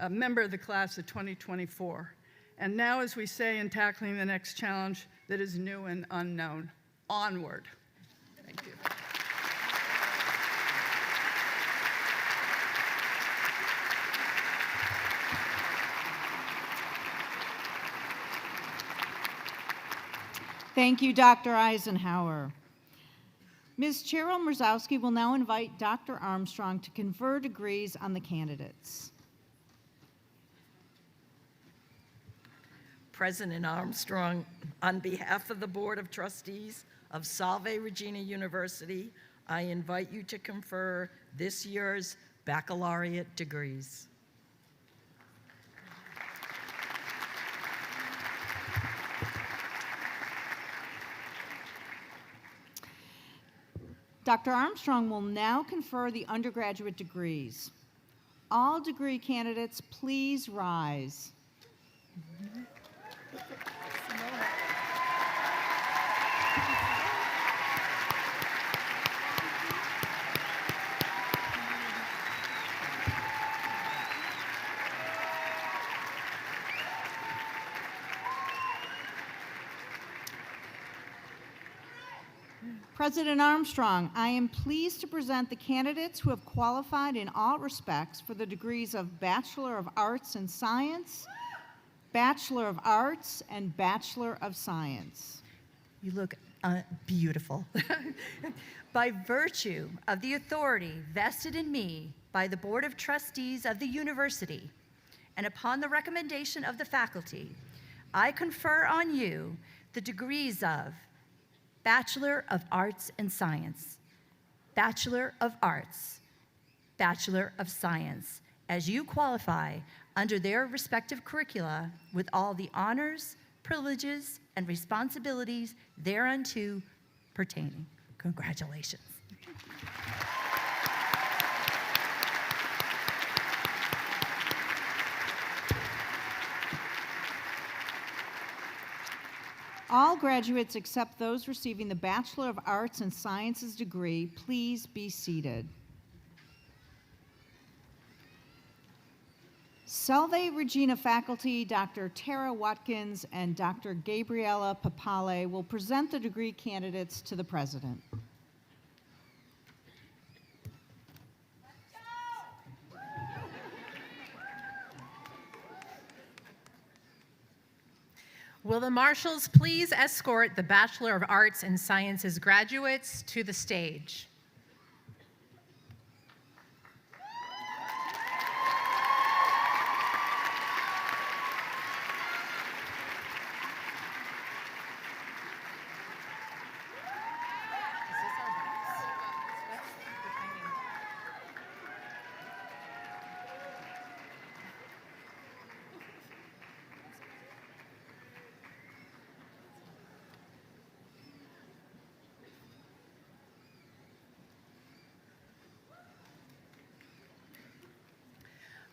a member of the class of 2024. And now, as we say in tackling the next challenge that is new and unknown, onward. Thank you. Thank you, Dr. Eisenhower. Ms. Cheryl Mrzowski will now invite Dr. Armstrong to confer degrees on the candidates. President Armstrong, on behalf of the Board of Trustees of Salve Regina University, I invite you to confer this year's baccalaureate degrees. Dr. Armstrong will now confer the undergraduate degrees. All degree candidates, please rise. President Armstrong, I am pleased to present the candidates who have qualified in all respects for the degrees of Bachelor of Arts in Science, Bachelor of Arts, and Bachelor of Science. You look beautiful. By virtue of the authority vested in me by the Board of Trustees of the University, and upon the recommendation of the faculty, I confer on you the degrees of Bachelor of Arts and Science, Bachelor of Arts, Bachelor of Science, as you qualify under their respective curricula with all the honors, privileges, and responsibilities thereunto pertaining. Congratulations. All graduates except those receiving the Bachelor of Arts and Sciences degree, please be seated. Salve Regina faculty, Dr. Tara Watkins and Dr. Gabriella Papale will present the degree candidates to the president. Will the marshals please escort the Bachelor of Arts and Sciences graduates to the stage?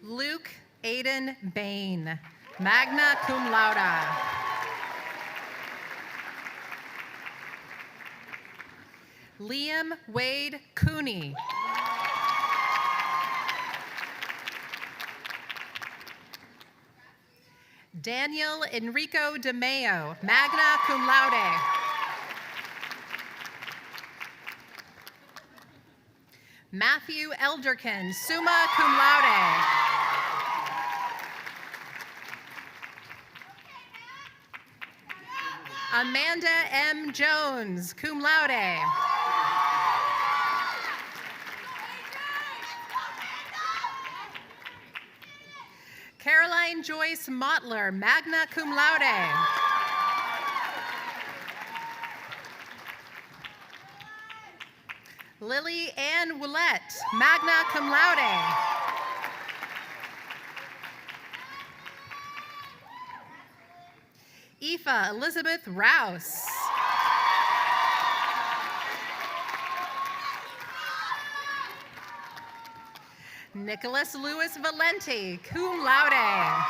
Luke Aiden Bain, magna cum laude. Liam Wade Cooney. Daniel Enrico DeMeo, magna cum laude. Matthew Elderkin, summa cum laude. Amanda M. Jones, cum laude. Caroline Joyce Mottler, magna cum laude. Lily Ann Willette, magna cum laude. Aoife Elizabeth Rouse. Nicholas Louis Valenti, cum laude.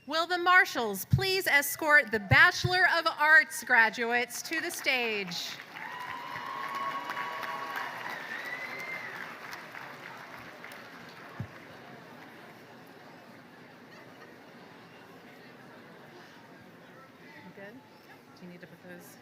Will the marshals please escort the Bachelor of Arts graduates to the stage? Good? Do you need to put those?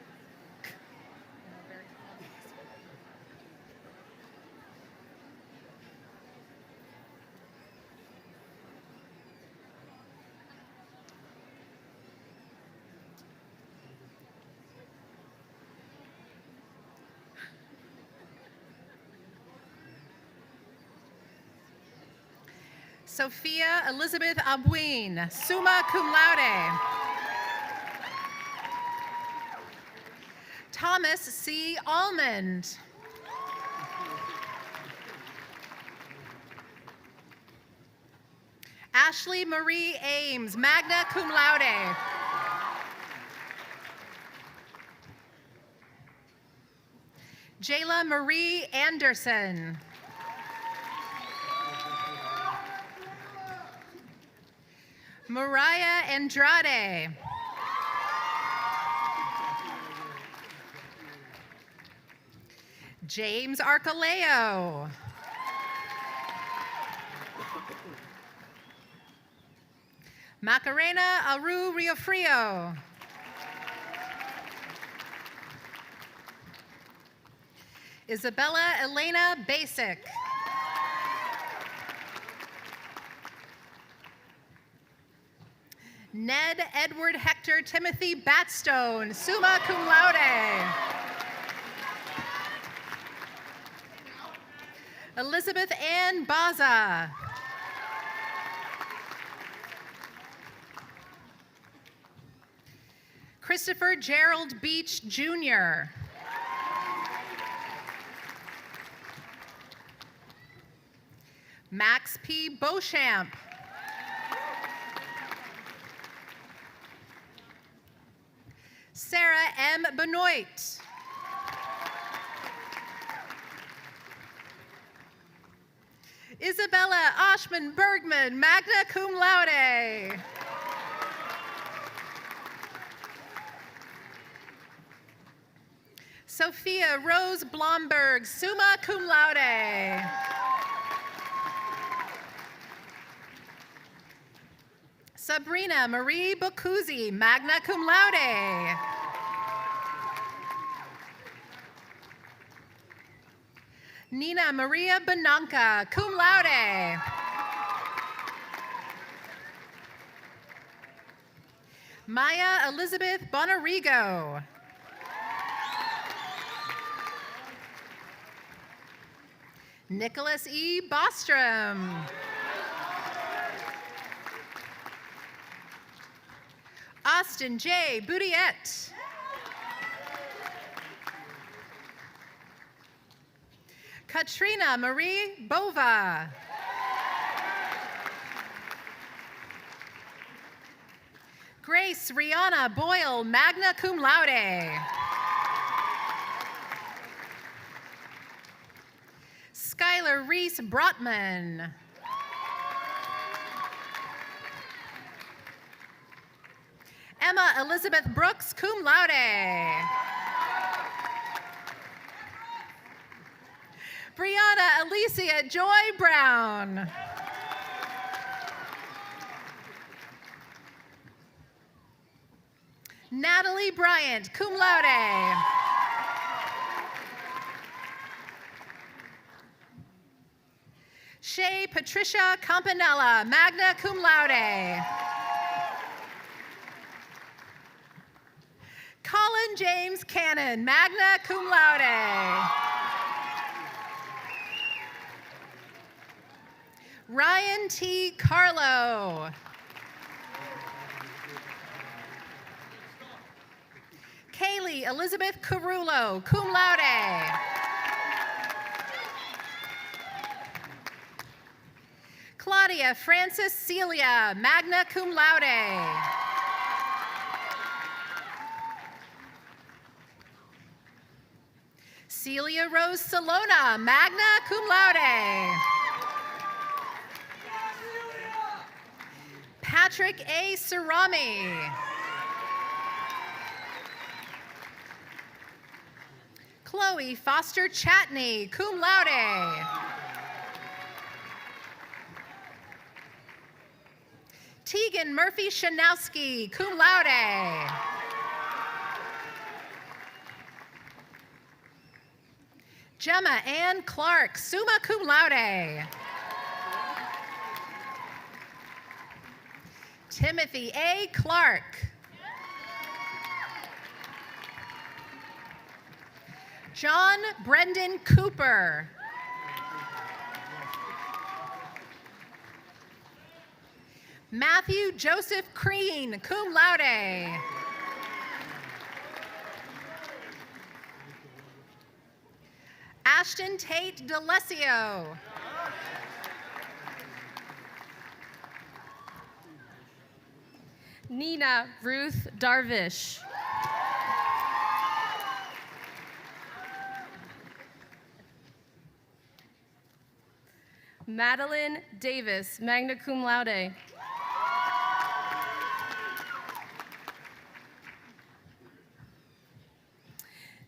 Sophia Elizabeth Abuin, summa cum laude. Thomas C. Almond. Ashley Marie Ames, magna cum laude. Jayla Marie Anderson. Mariah Andrade. James Arcaleo. Macarena Aru Riofrio. Isabella Elena Basic. Ned Edward Hector Timothy Batstone, summa cum laude. Elizabeth Ann Baza. Christopher Gerald Beach, Jr. Max P. Beauchamp. Sarah M. Benoit. Isabella Oshman Bergman, magna cum laude. Sophia Rose Blomberg, summa cum laude. Sabrina Marie Bocuzzi, magna cum laude. Nina Maria Benanca, cum laude. Maya Elizabeth Bonarigo. Nicholas E. Bostrom. Austin J. Boudiette. Katrina Marie Bova. Grace Rihanna Boyle, magna cum laude. Skylar Reese Brotman. Emma Elizabeth Brooks, cum laude. Brianna Alicia Joy Brown. Natalie Bryant, cum laude. Shay Patricia Campanella, magna cum laude. Colin James Cannon, magna cum laude. Ryan T. Carlo. Kaylee Elizabeth Carullo, cum laude. Claudia Francis Celia, magna cum laude. Celia Rose Salona, magna cum laude. Patrick A. Sarami. Chloe Foster Chatney, cum laude. Tegan Murphy Shanowski, cum laude. Gemma Ann Clark, summa cum laude. Timothy A. Clark. John Brendan Cooper. Matthew Joseph Crean, cum laude. Ashton Tate DeLesio. Nina Ruth Darvish. Madeline Davis, magna cum laude.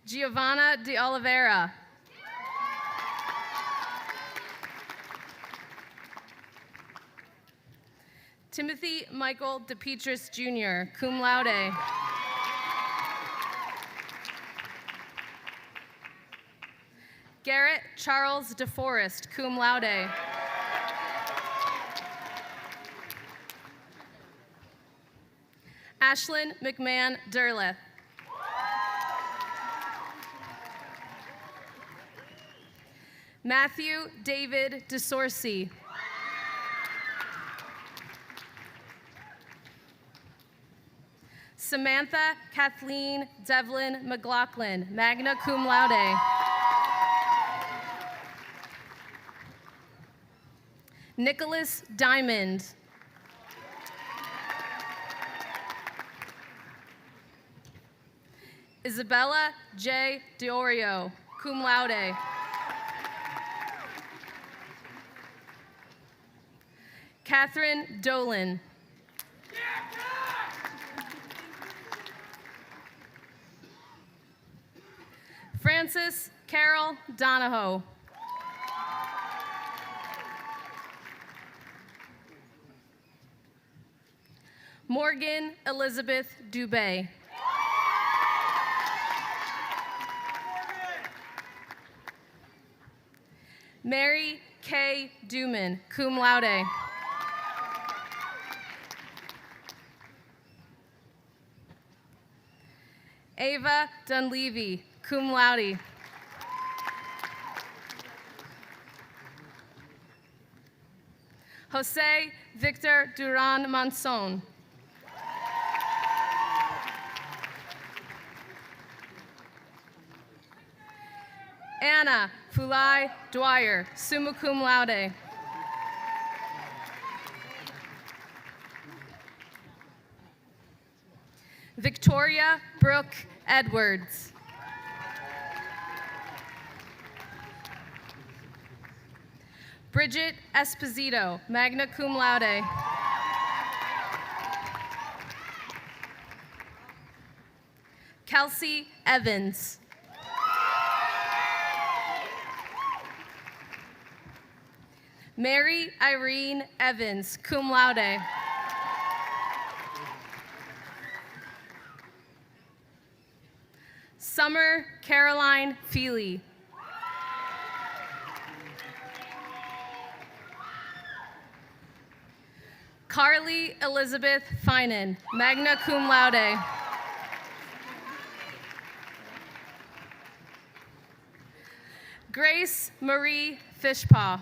Giovanna de Oliveira. Timothy Michael DePetris Jr., cum laude. Garrett Charles DeForest, cum laude. Ashlyn McMahon Derleth. Matthew David DeSorcy. Samantha Kathleen Devlin McLaughlin, magna cum laude. Nicholas Diamond. Isabella J. Diorio, cum laude. Catherine Dolan. Frances Carol Donahoe. Morgan Elizabeth Dubé. Mary K. Duman, cum laude. Ava Dunleavy, cum laude. Jose Victor Duran Monson. Anna Fulai Dwyer, summa cum laude. Victoria Brooke Edwards. Bridget Esposito, magna cum laude. Kelsey Evans. Mary Irene Evans, cum laude. Summer Caroline Feely. Carly Elizabeth Finan, magna cum laude. Grace Marie Fishpaw.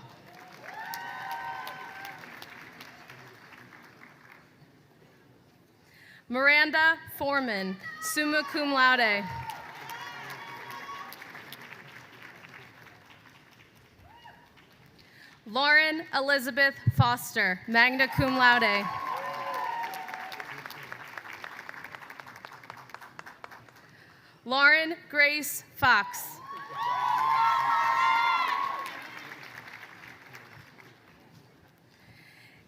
Miranda Foreman, summa cum laude. Lauren Elizabeth Foster, magna cum laude. Lauren Grace Fox.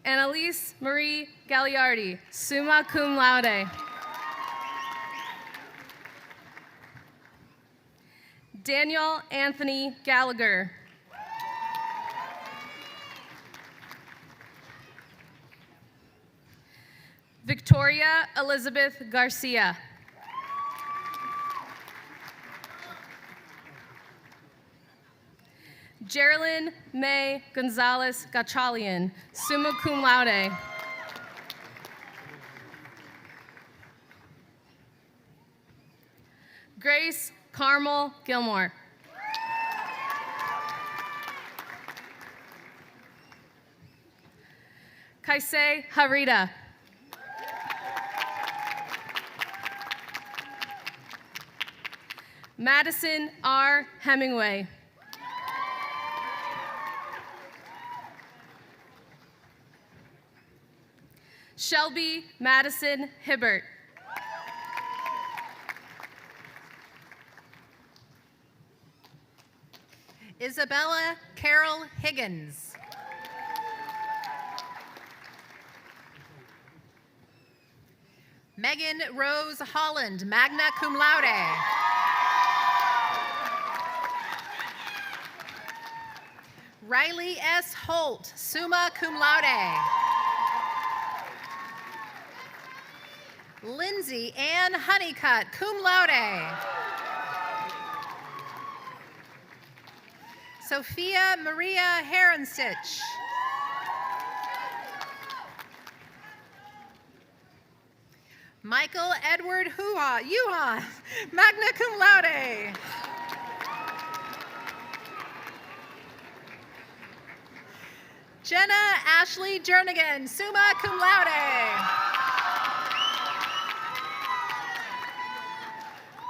Annalise Marie Gagliardi, summa cum laude. Daniel Anthony Gallagher. Victoria Elizabeth Garcia. Geraldine May Gonzalez Gachalian, summa cum laude. Grace Carmel Gilmore. Kaisei Harita. Madison R. Hemingway. Shelby Madison Hibbert. Isabella Carol Higgins. Megan Rose Holland, magna cum laude. Riley S. Holt, summa cum laude. Lindsay Ann Honeycutt, cum laude. Sophia Maria Heronstich. Michael Edward Yuha, magna cum laude. Jenna Ashley Jernigan, summa cum laude.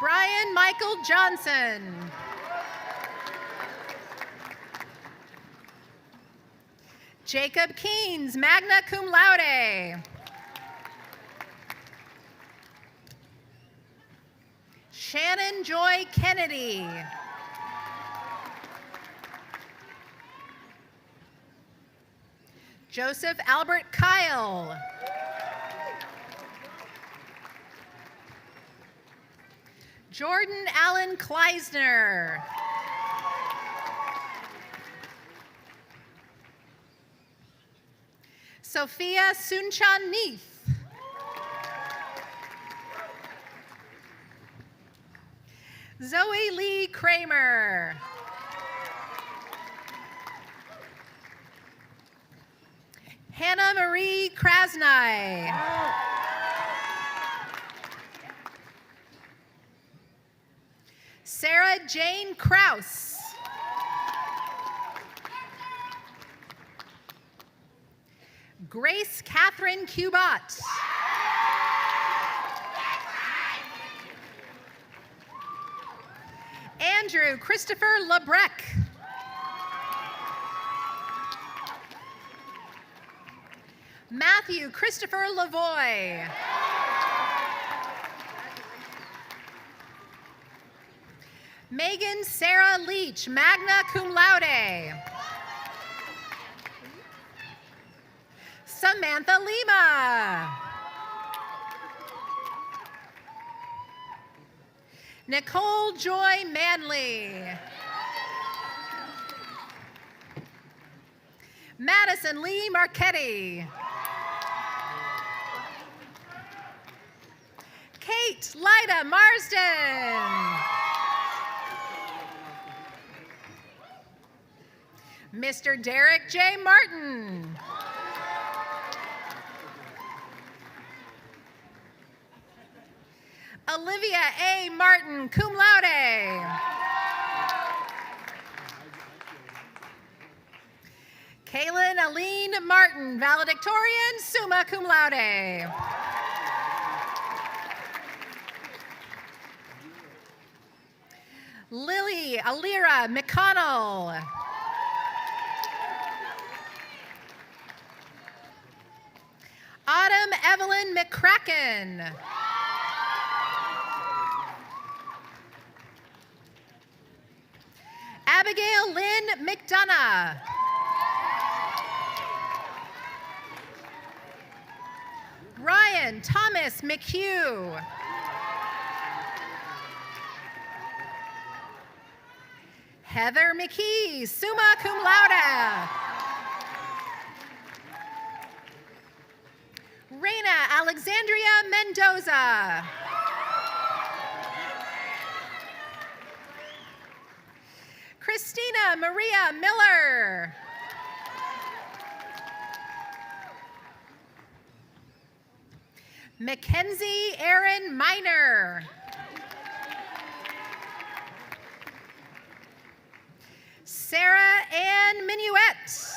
Brian Michael Johnson. Jacob Keynes, magna cum laude. Shannon Joy Kennedy. Joseph Albert Kyle. Jordan Allen Kleisner. Sophia Sunchan Neath. Zoe Lee Kramer. Hannah Marie Krasnai. Sarah Jane Kraus. Grace Catherine Cubat. Andrew Christopher Lebrec. Matthew Christopher Lavoy. Megan Sarah Leach, magna cum laude. Samantha Lima. Nicole Joy Manley. Madison Lee Marchetti. Kate Lyda Marsden. Mr. Derek J. Martin. Olivia A. Martin, cum laude. Kaylin Aline Martin, valedictorian, summa cum laude. Lily Alira McConnell. Autumn Evelyn McCracken. Abigail Lynn McDonough. Ryan Thomas McHugh. Heather McKee, summa cum laude. Reina Alexandria Mendoza. Christina Maria Miller. Mackenzie Aaron Miner. Sarah Ann Minuet.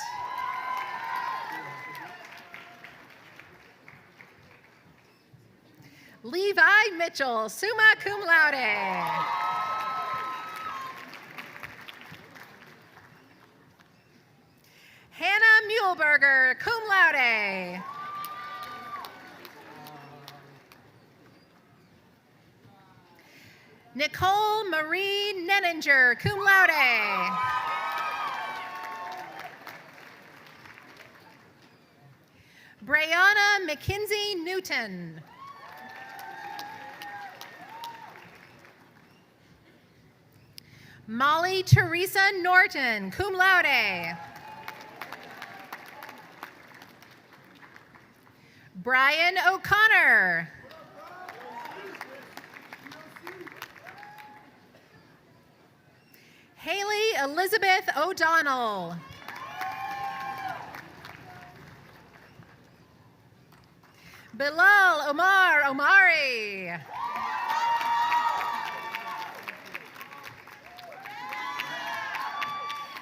Levi Mitchell, summa cum laude. Hannah Muehlberger, cum laude. Nicole Marie Nenninger, cum laude. Brianna McKinsey Newton. Molly Teresa Norton, cum laude. Brian O'Connor. Haley Elizabeth O'Donnell. Bilal Omar Omari.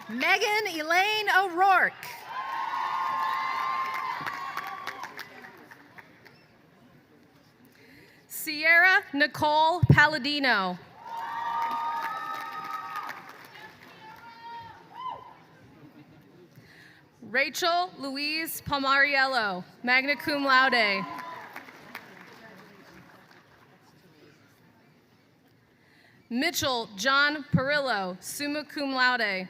Megan Elaine O'Rourke. Sierra Nicole Palladino. Rachel Louise Palmariello, magna cum laude. Mitchell John Perillo, summa cum laude.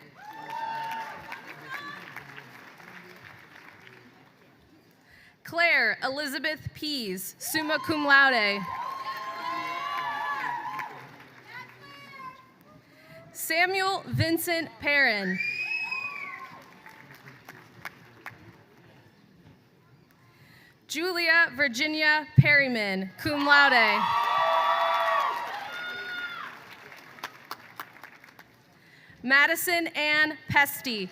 Claire Elizabeth Pease, summa cum laude. Samuel Vincent Perrin. Julia Virginia Perryman, cum laude. Madison Ann Pesty.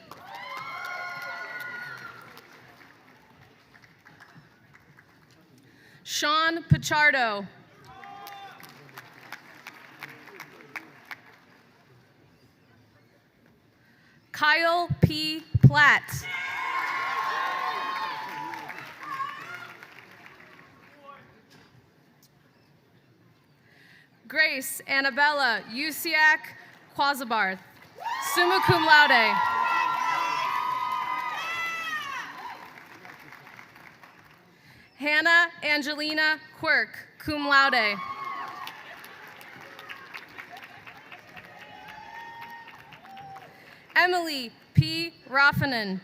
Sean Pichardo. Kyle P. Platt. Grace Annabella Usiak Quazabarth, summa cum laude. Hannah Angelina Quirk, cum laude. Emily P. Raffanen.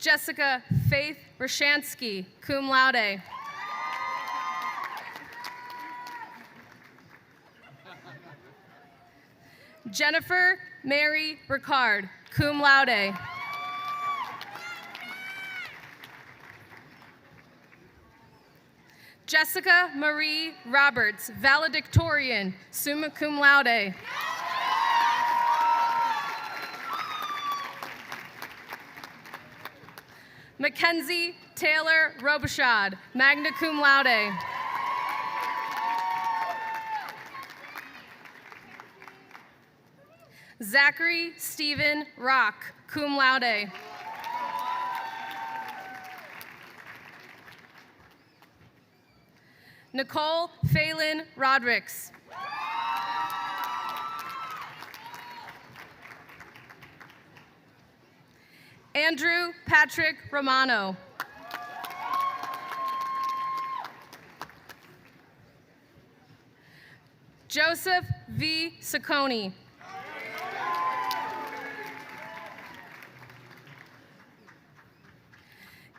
Jessica Faith Rashansky, cum laude. Jennifer Mary Ricard, cum laude. Jessica Marie Roberts, valedictorian, summa cum laude. Mackenzie Taylor Robichaud, magna cum laude. Zachary Stephen Rock, cum laude. Nicole Phelan Rodricks. Andrew Patrick Romano. Joseph V. Sacconi.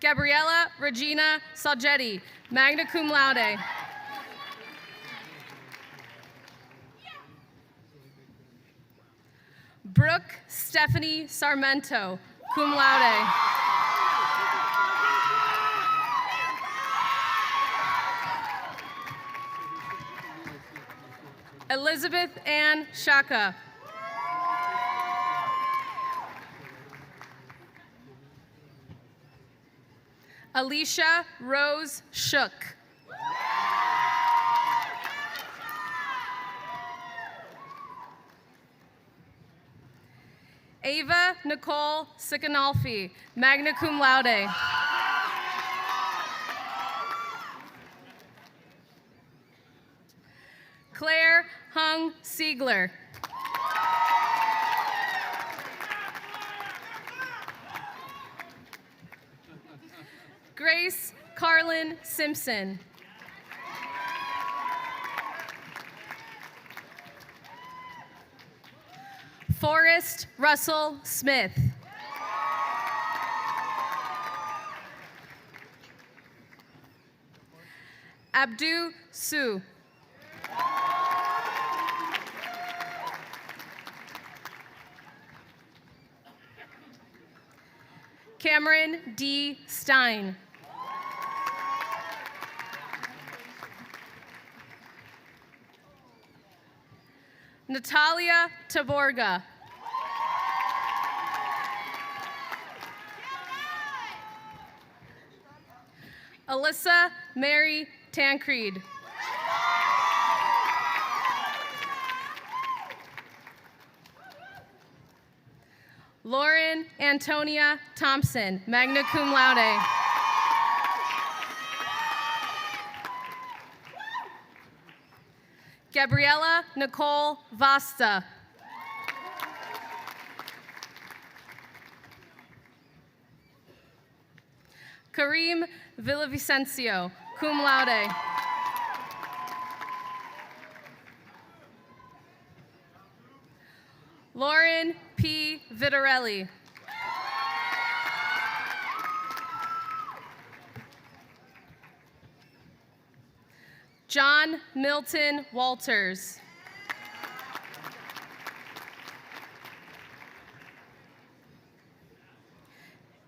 Gabriella Regina Salgetti, magna cum laude. Brooke Stephanie Sarmento, cum laude. Elizabeth Ann Shaka. Alicia Rose Shook. Ava Nicole Sicanolfi, magna cum laude. Claire Hung Siegler. Grace Carlin Simpson. Forrest Russell Smith. Abdu Su. Cameron D. Stein. Natalia Taborga. Alyssa Mary Tancreed. Lauren Antonia Thompson, magna cum laude. Gabriella Nicole Vasta. Kareem Villavicencio, cum laude. Lauren P. Vitarelli. John Milton Walters.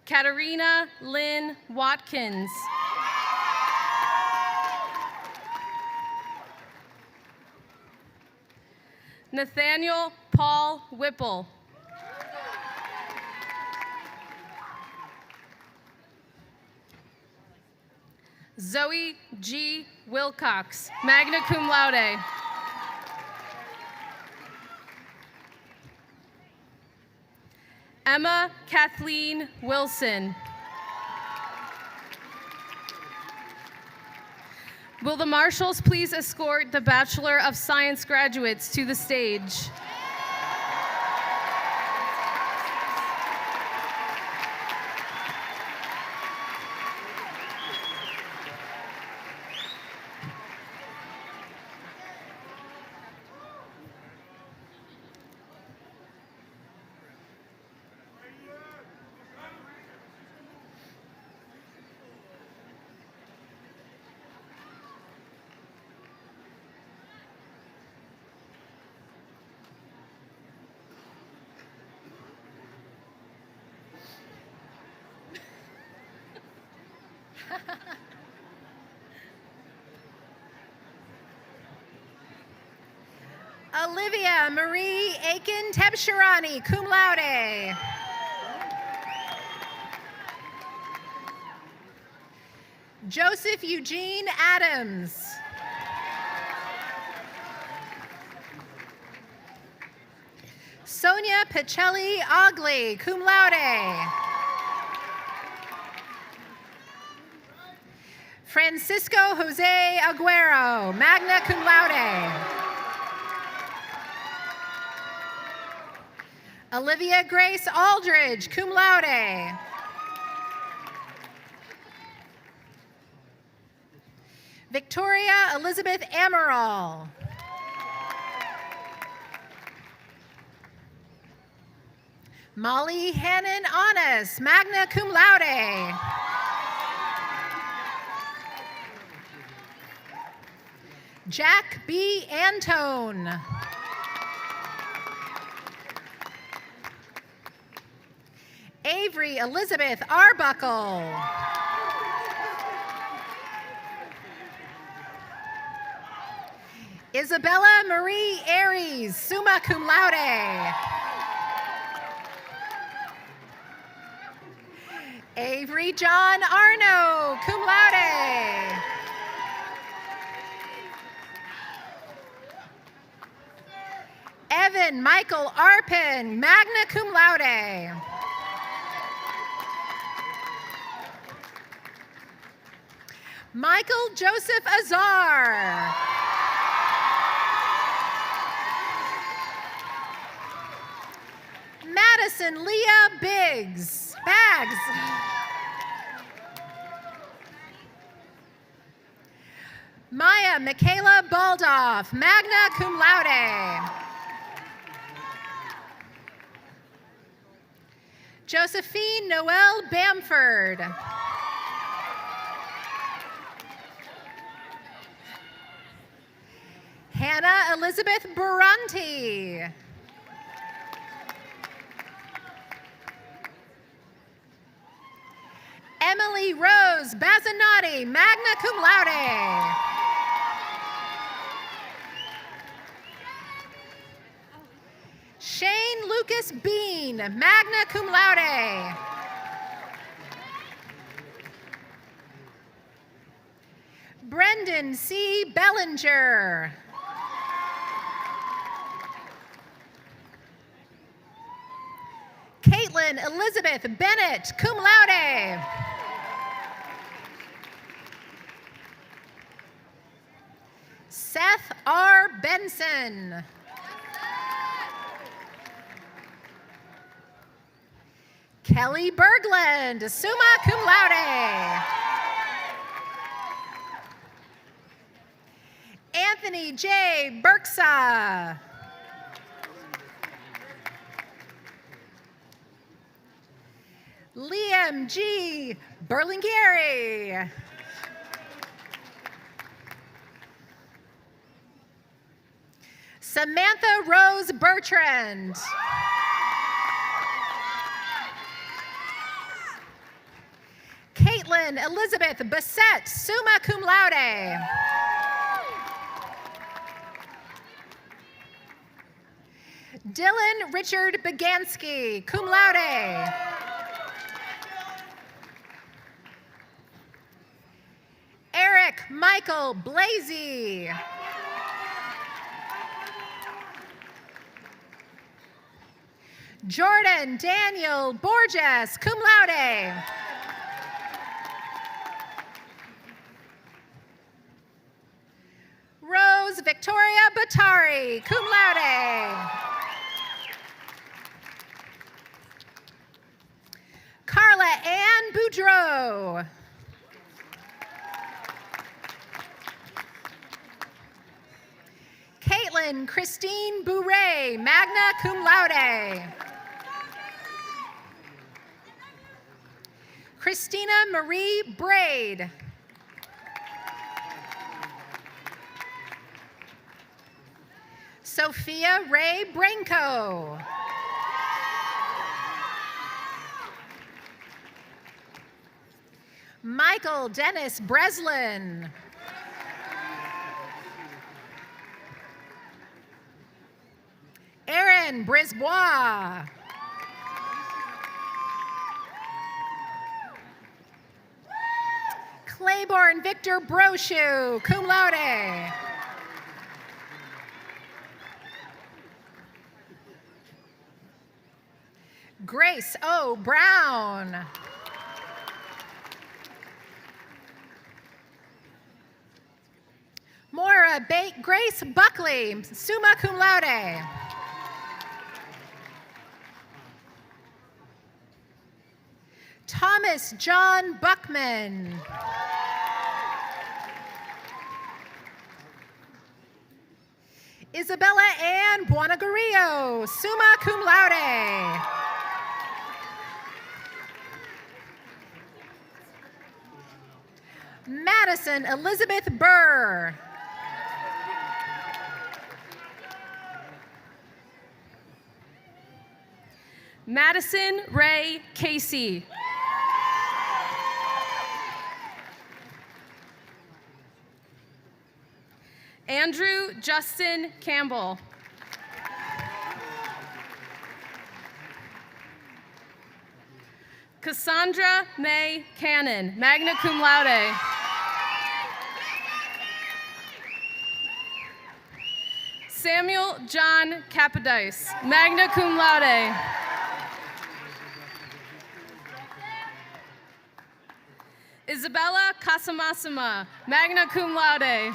Katarina Lynn Watkins. Nathaniel Paul Whipple. Zoe G. Wilcox, magna cum laude. Emma Kathleen Wilson. Will the marshals please escort the Bachelor of Science graduates to the stage? Olivia Marie Aiken Tebshirani, cum laude. Joseph Eugene Adams. Sonia Pacelli Ogley, cum laude. Francisco Jose Aguero, magna cum laude. Olivia Grace Aldridge, cum laude. Victoria Elizabeth Amaral. Molly Hannon Honest, magna cum laude. Jack B. Antone. Avery Elizabeth Arbuckle. Isabella Marie Aries, summa cum laude. Avery John Arno, cum laude. Evan Michael Arpin, magna cum laude. Michael Joseph Azar. Madison Leah Bags. Maya Michaela Baldoff, magna cum laude. Josephine Noel Bamford. Hannah Elizabeth Baranti. Emily Rose Bazzanotti, magna cum laude. Shane Lucas Bean, magna cum laude. Brendan C. Bellinger. Caitlin Elizabeth Bennett, cum laude. Seth R. Benson. Kelly Bergland, summa cum laude. Anthony J. Berksa. Liam G. Berlingeri. Samantha Rose Bertrand. Caitlin Elizabeth Bassett, summa cum laude. Dylan Richard Begansky, cum laude. Eric Michael Blazy. Jordan Daniel Borges, cum laude. Rose Victoria Batari, cum laude. Carla Ann Boudreau. Caitlin Christine Bourret, magna cum laude. Christina Marie Braid. Sophia Ray Branco. Michael Dennis Breslin. Aaron Brisbois. Claiborne Victor Brochu, cum laude. Grace O. Brown. Maura Grace Buckley, summa cum laude. Thomas John Buckman. Isabella Ann Buonagarillo, summa cum laude. Madison Elizabeth Burr. Madison Ray Casey. Andrew Justin Campbell. Cassandra May Cannon, magna cum laude. Samuel John Capodice, magna cum laude. Isabella Casamasima, magna cum laude.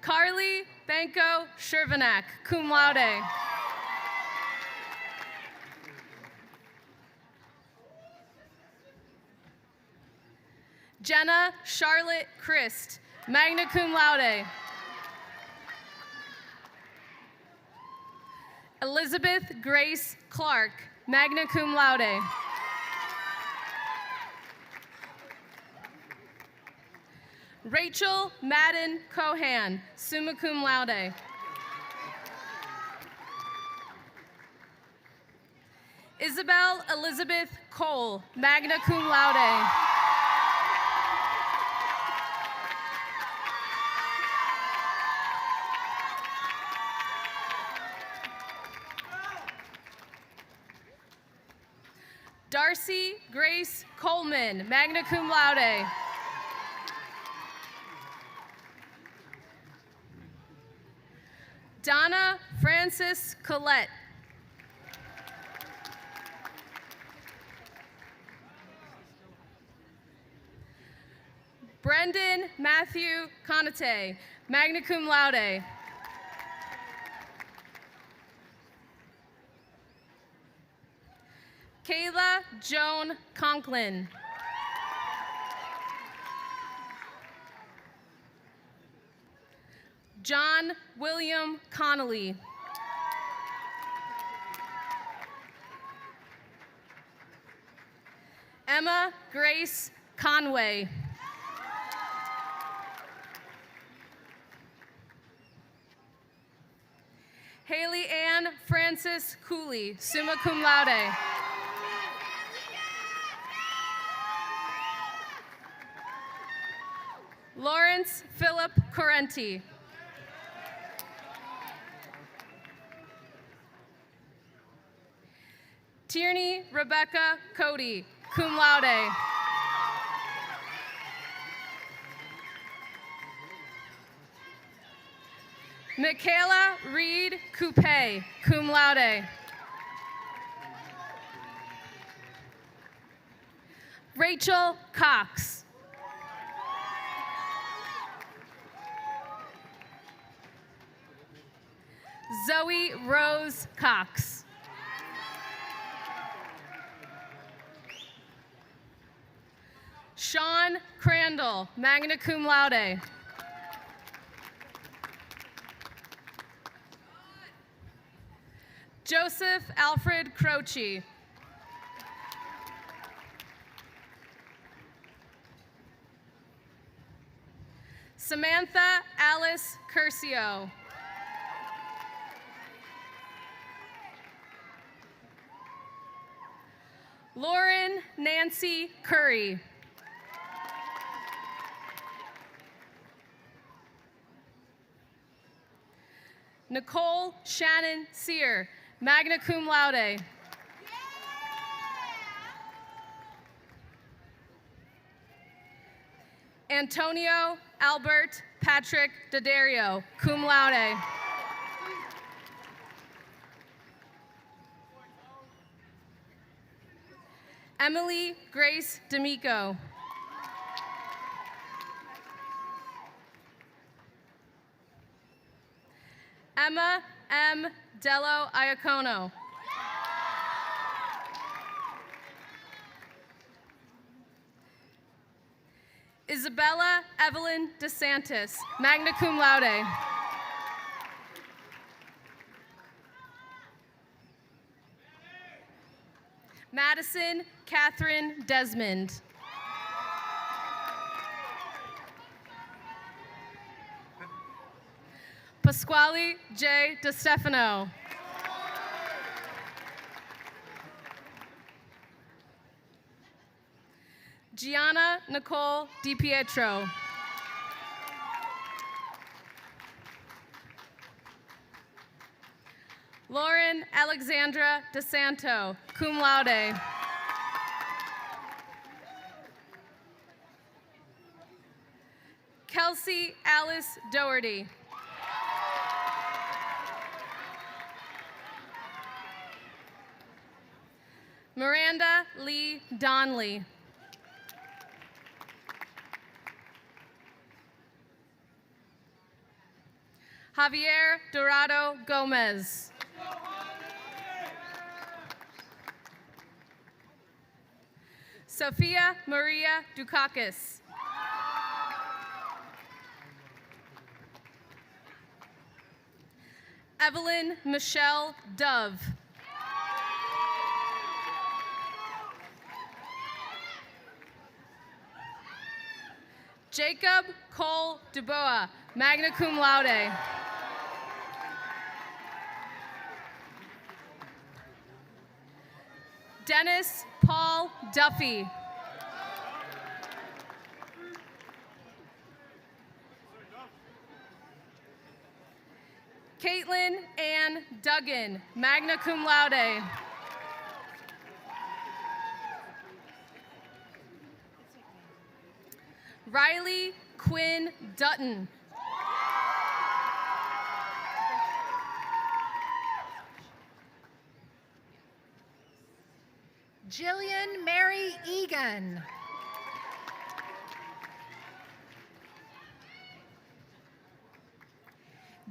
Carly Banco Shervanak, cum laude. Jenna Charlotte Christ, magna cum laude. Elizabeth Grace Clark, magna cum laude. Rachel Madden Cohan, summa cum laude. Isabel Elizabeth Cole, magna cum laude. Darcy Grace Coleman, magna cum laude. Donna Frances Collette. Brendan Matthew Conate, magna cum laude. Kayla Joan Conklin. John William Connolly. Emma Grace Conway. Haley Ann Francis Cooley, summa cum laude. Lawrence Philip Correnti. Tierney Rebecca Cody, cum laude. Michaela Reed Coupe, cum laude. Rachel Cox. Zoe Rose Cox. Sean Crandall, magna cum laude. Joseph Alfred Croce. Samantha Alice Curcio. Lauren Nancy Curry. Nicole Shannon Sear, magna cum laude. Antonio Albert Patrick Daddario, cum laude. Emily Grace D'Amico. Emma M. Dello Iacono. Isabella Evelyn DeSantis, magna cum laude. Madison Catherine Desmond. Pasquale J. DeStefano. Gianna Nicole DiPietro. Lauren Alexandra DeSanto, cum laude. Kelsey Alice Doherty. Miranda Lee Donnelly. Javier Dorado Gomez. Sophia Maria Dukakis. Evelyn Michelle Dove. Jacob Cole Dubois, magna cum laude. Dennis Paul Duffy. Caitlin Ann Duggan, magna cum laude. Riley Quinn Dutton. Jillian Mary Egan.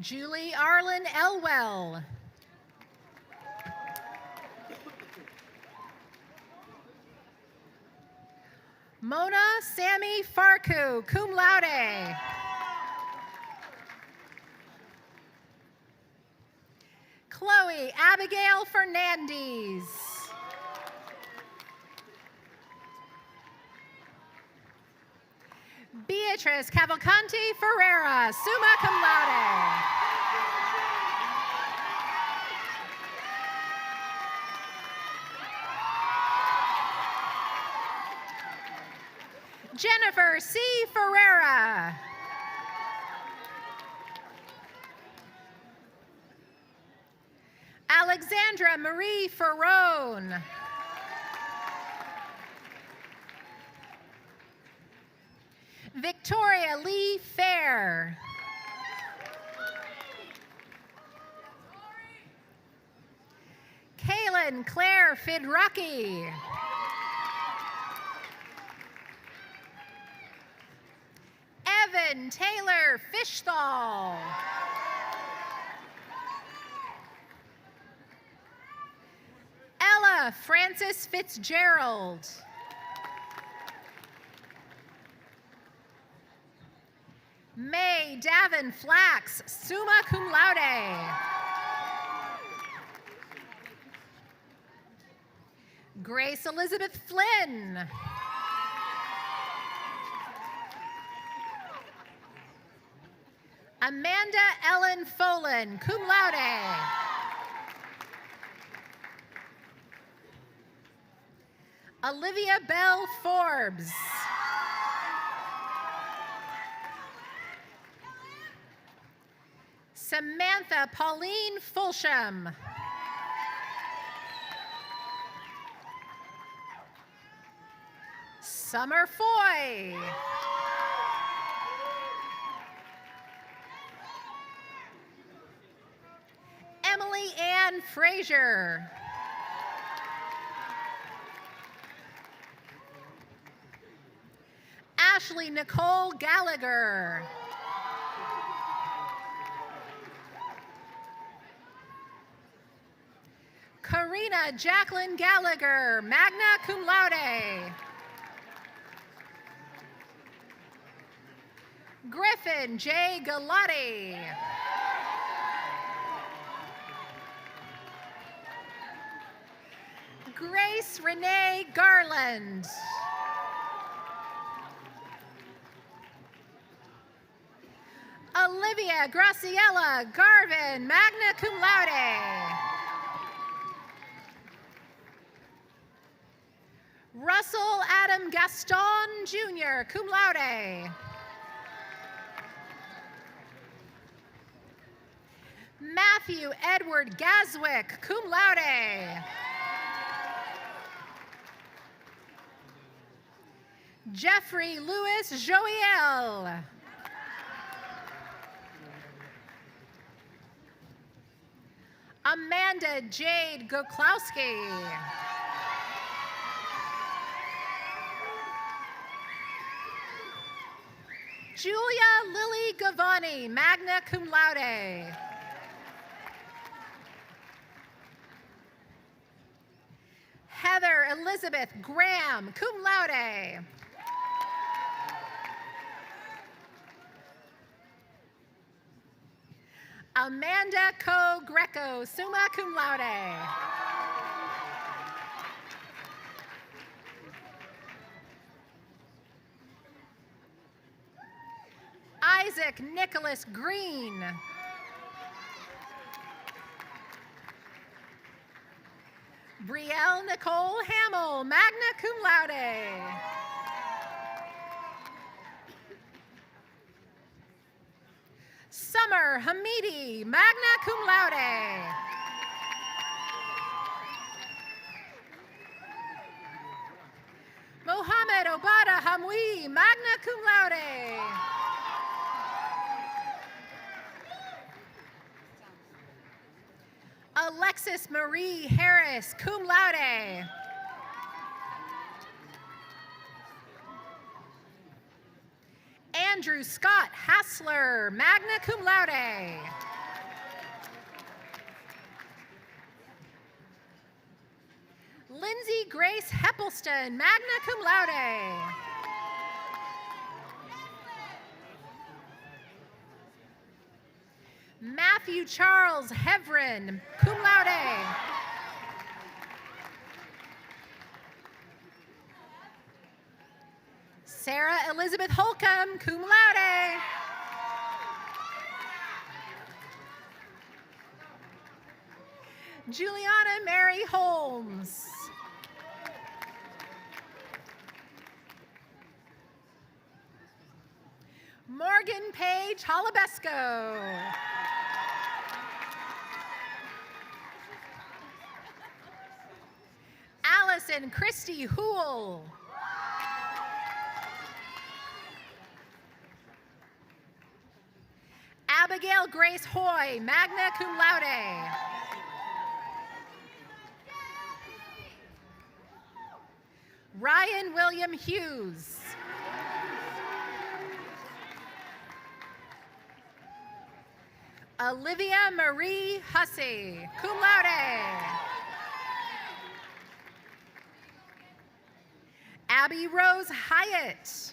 Julie Arlen Elwell. Mona Sammy Farku, cum laude. Chloe Abigail Fernandez. Beatrice Cavalcanti Ferreira, summa cum laude. Jennifer C. Ferreira. Alexandra Marie Ferrone. Victoria Lee Fair. Kaylin Claire Fidraki. Evan Taylor Fishthal. Ella Frances Fitzgerald. May Davin Flax, summa cum laude. Grace Elizabeth Flynn. Amanda Ellen Folan, cum laude. Olivia Bell Forbes. Samantha Pauline Fulsham. Summer Foy. Emily Ann Frazier. Ashley Nicole Gallagher. Karina Jacqueline Gallagher, magna cum laude. Griffin J. Galati. Grace Renee Garland. Olivia Graciela Garvin, magna cum laude. Russell Adam Gaston Jr., cum laude. Matthew Edward Gaswick, cum laude. Jeffrey Louis Joiel. Amanda Jade Goklowski. Julia Lily Gavani, magna cum laude. Heather Elizabeth Graham, cum laude. Amanda Co Greco, summa cum laude. Isaac Nicholas Green. Brielle Nicole Hamill, magna cum laude. Summer Hamidi, magna cum laude. Mohammed Obada Hamwi, magna cum laude. Alexis Marie Harris, cum laude. Andrew Scott Hassler, magna cum laude. Lindsay Grace Heppelston, magna cum laude. Matthew Charles Hevron, cum laude. Sarah Elizabeth Holcomb, cum laude. Juliana Mary Holmes. Morgan Page Holubesco. Allison Christy Hool. Abigail Grace Hoy, magna cum laude. Ryan William Hughes. Olivia Marie Hussey, cum laude. Abby Rose Hyatt.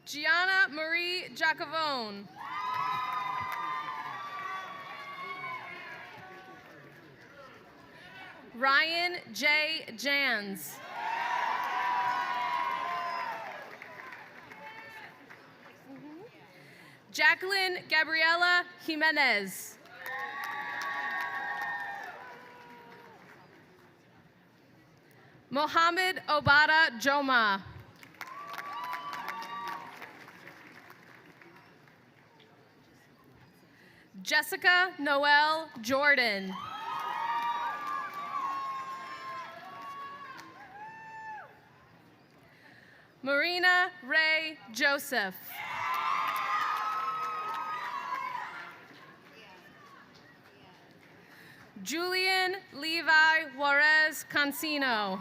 Gianna Marie Jacovone. Ryan J. Jans. Jacqueline Gabriela Jimenez. Mohammed Obada Joma. Jessica Noel Jordan. Marina Ray Joseph. Julian Levi Juarez Cancino.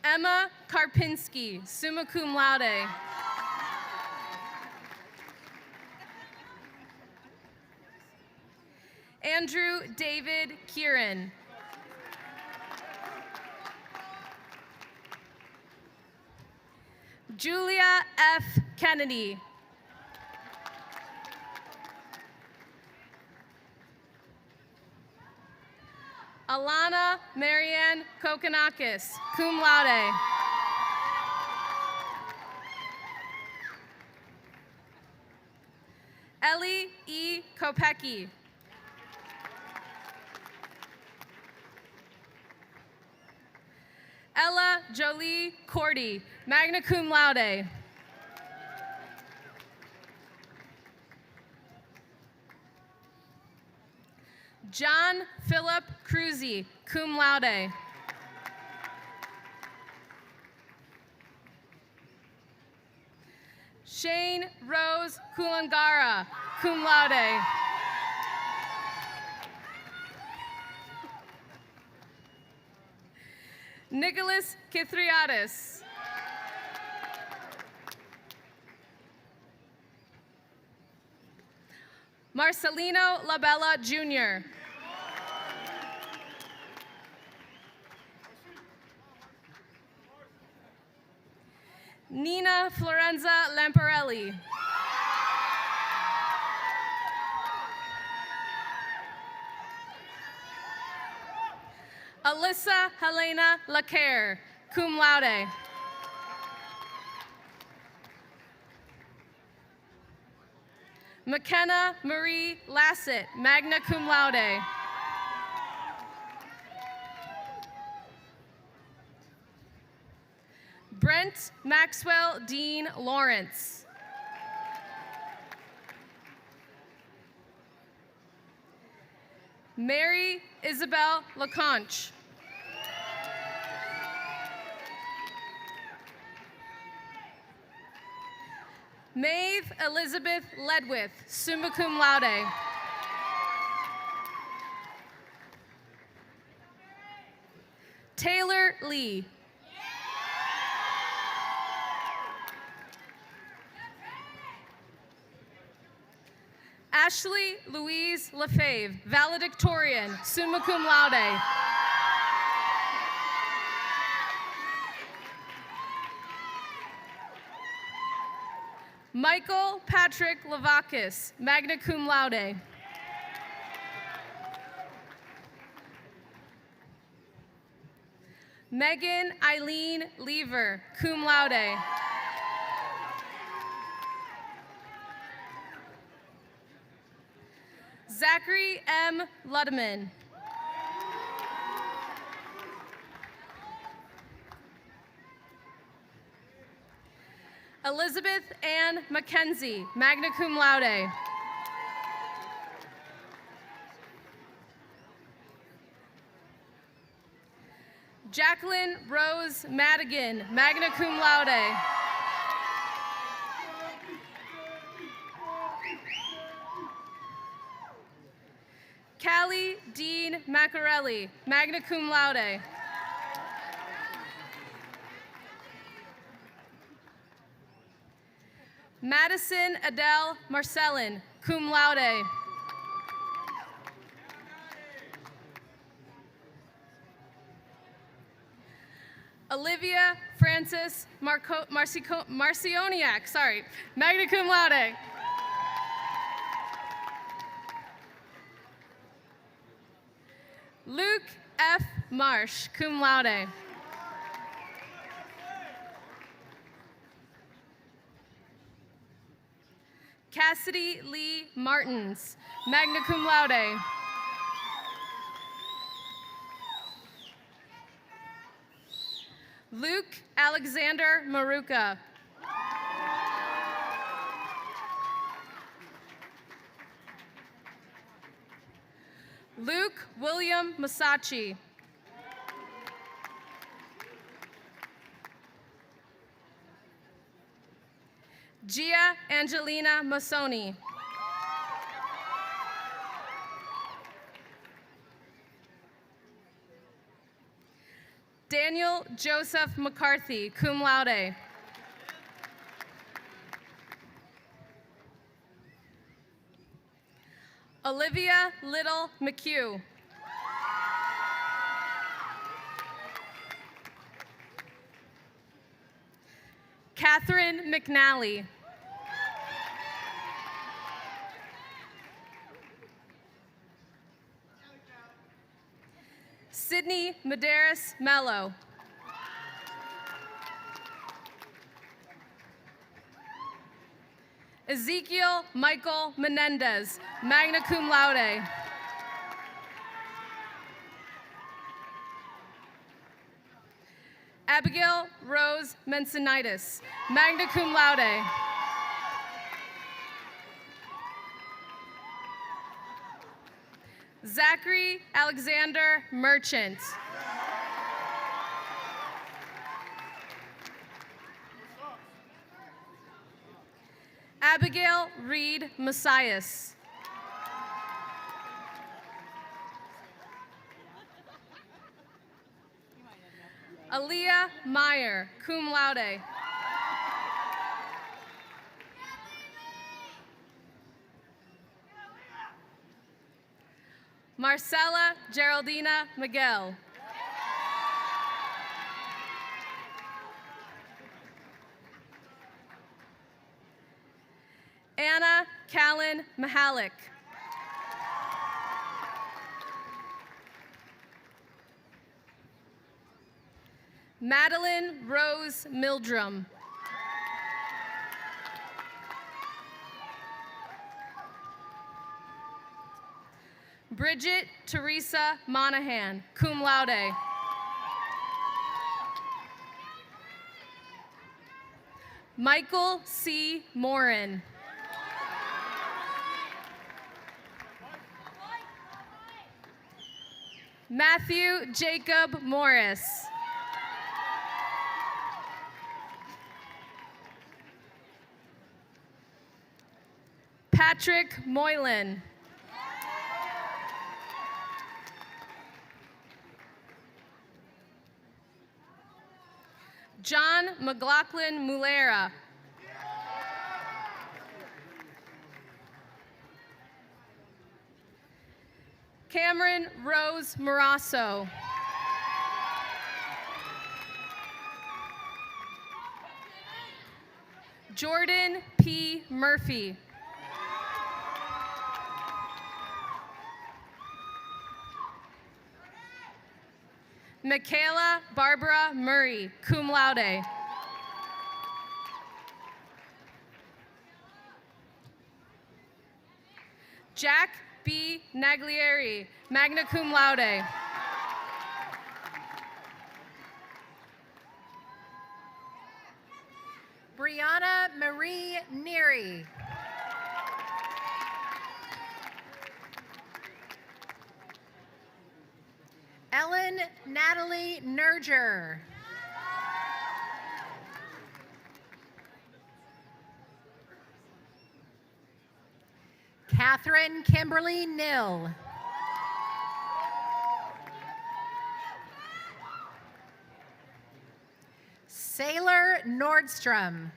Emma Karpinski, summa cum laude. Andrew David Kieran. Julia F. Kennedy. Alana Marianne Kokonakis, cum laude. Ellie E. Kopecki. Ella Jolie Cordy, magna cum laude. John Philip Cruzy, cum laude. Shane Rose Kulangara, cum laude. Nicholas Kithriadis. Marcelino Labella Jr. Nina Florenza Lamparelli. Alyssa Helena Lacaire, cum laude. McKenna Marie Lassett, magna cum laude. Brent Maxwell Dean Lawrence. Mary Isabel LaConche. Maeve Elizabeth Ledwith, summa cum laude. Taylor Lee. Ashley Louise Lefebvre, valedictorian, summa cum laude. Michael Patrick Lavakis, magna cum laude. Megan Eileen Lever, cum laude. Zachary M. Ludeman. Elizabeth Ann McKenzie, magna cum laude. Jacqueline Rose Madigan, magna cum laude. Callie Dean Macarelli, magna cum laude. Madison Adele Marcellin, cum laude. Olivia Francis Marcioniak, magna cum laude. Luke F. Marsh, cum laude. Cassidy Lee Martins, magna cum laude. Luke Alexander Maruka. Luke William Masachi. Gia Angelina Masoni. Daniel Joseph McCarthy, cum laude. Olivia Little McHugh. Catherine McNally. Sydney Medeiros Mello. Ezekiel Michael Menendez, magna cum laude. Abigail Rose Mensonitis, magna cum laude. Zachary Alexander Merchant. Abigail Reed Messias. Aaliyah Meyer, cum laude. Marcella Geraldina Miguel. Anna Callan Mahalik. Madeline Rose Mildrum. Bridget Teresa Monahan, cum laude. Michael C. Morin. Matthew Jacob Morris. Patrick Moylan. John McLaughlin Mulera. Cameron Rose Morasso. Jordan P. Murphy. Michaela Barbara Murray, cum laude. Jack B. Naglieri, magna cum laude. Brianna Marie Neary. Ellen Natalie Nerger. Catherine Kimberly Nill. Sailor Nordstrom.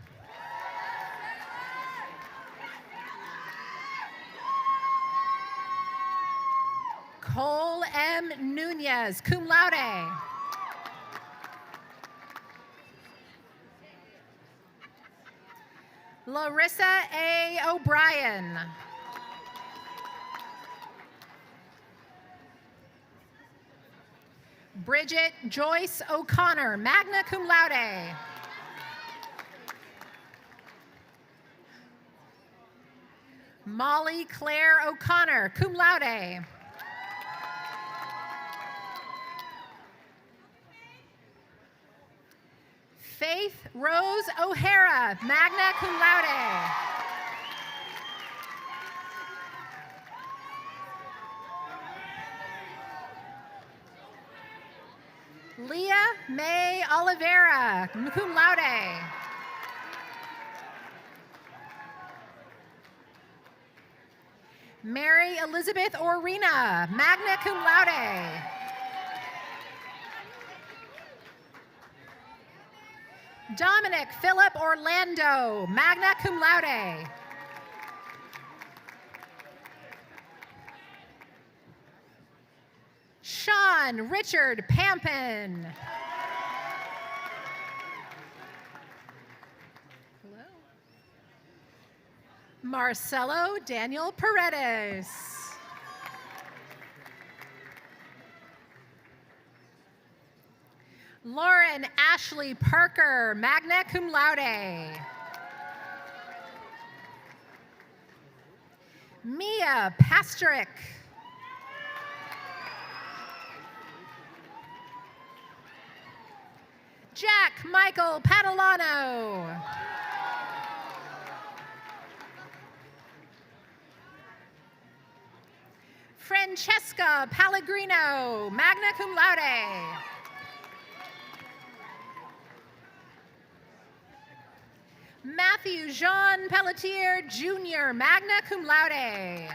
Cole M. Nunez, cum laude. Larissa A. O'Brien. Bridget Joyce O'Connor, magna cum laude. Molly Claire O'Connor, cum laude. Faith Rose O'Hara, magna cum laude. Leah May Oliveira, cum laude. Mary Elizabeth Orina, magna cum laude. Dominic Philip Orlando, magna cum laude. Sean Richard Pampin. Hello. Marcelo Daniel Paredes. Lauren Ashley Parker, magna cum laude. Mia Pastrick. Jack Michael Padalano. Francesca Pellegrino, magna cum laude. Matthew Jean Pelletier Jr., magna cum laude.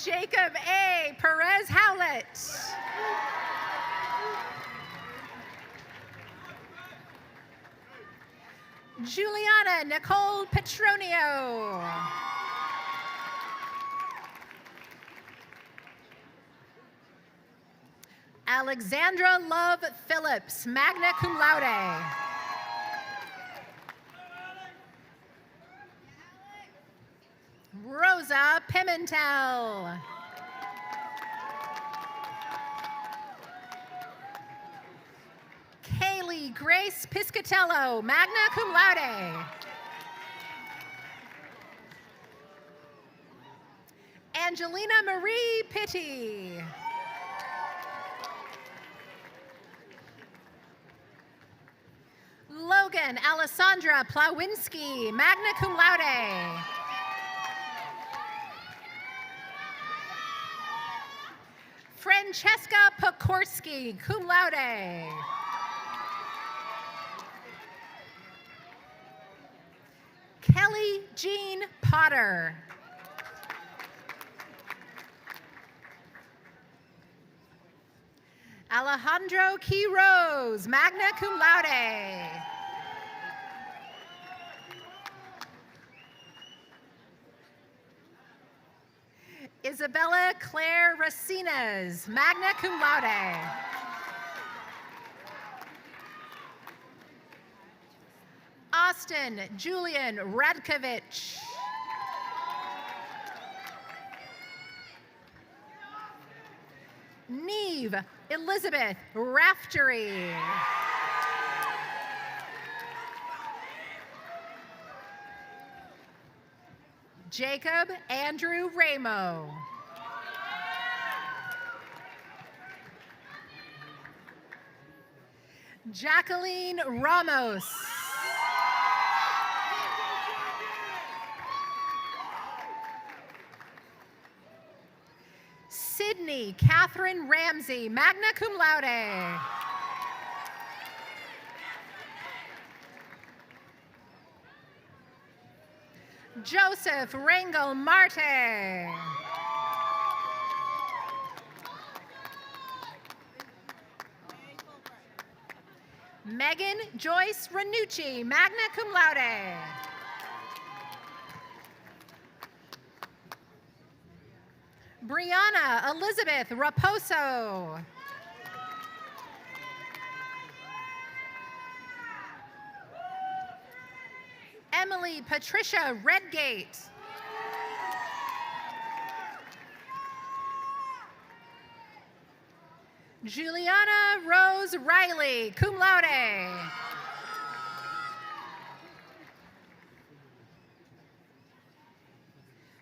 Jacob A. Perez Howlett. Juliana Nicole Petronio. Alexandra Love Phillips, magna cum laude. Rosa Pimentel. Kaylee Grace Piscatello, magna cum laude. Angelina Marie Pitti. Logan Alessandra Plawinski, magna cum laude. Francesca Pokorski, cum laude. Kelly Jean Potter. Alejandro Quiroz, magna cum laude. Isabella Claire Racines, magna cum laude. Austin Julian Radkovich. Neve Elizabeth Raftery. Jacob Andrew Ramo. Jacqueline Ramos. Sydney Catherine Ramsey, magna cum laude. Joseph Rangel Marte. Megan Joyce Ranucci, magna cum laude. Brianna Elizabeth Raposo. Emily Patricia Redgate. Juliana Rose Riley, cum laude.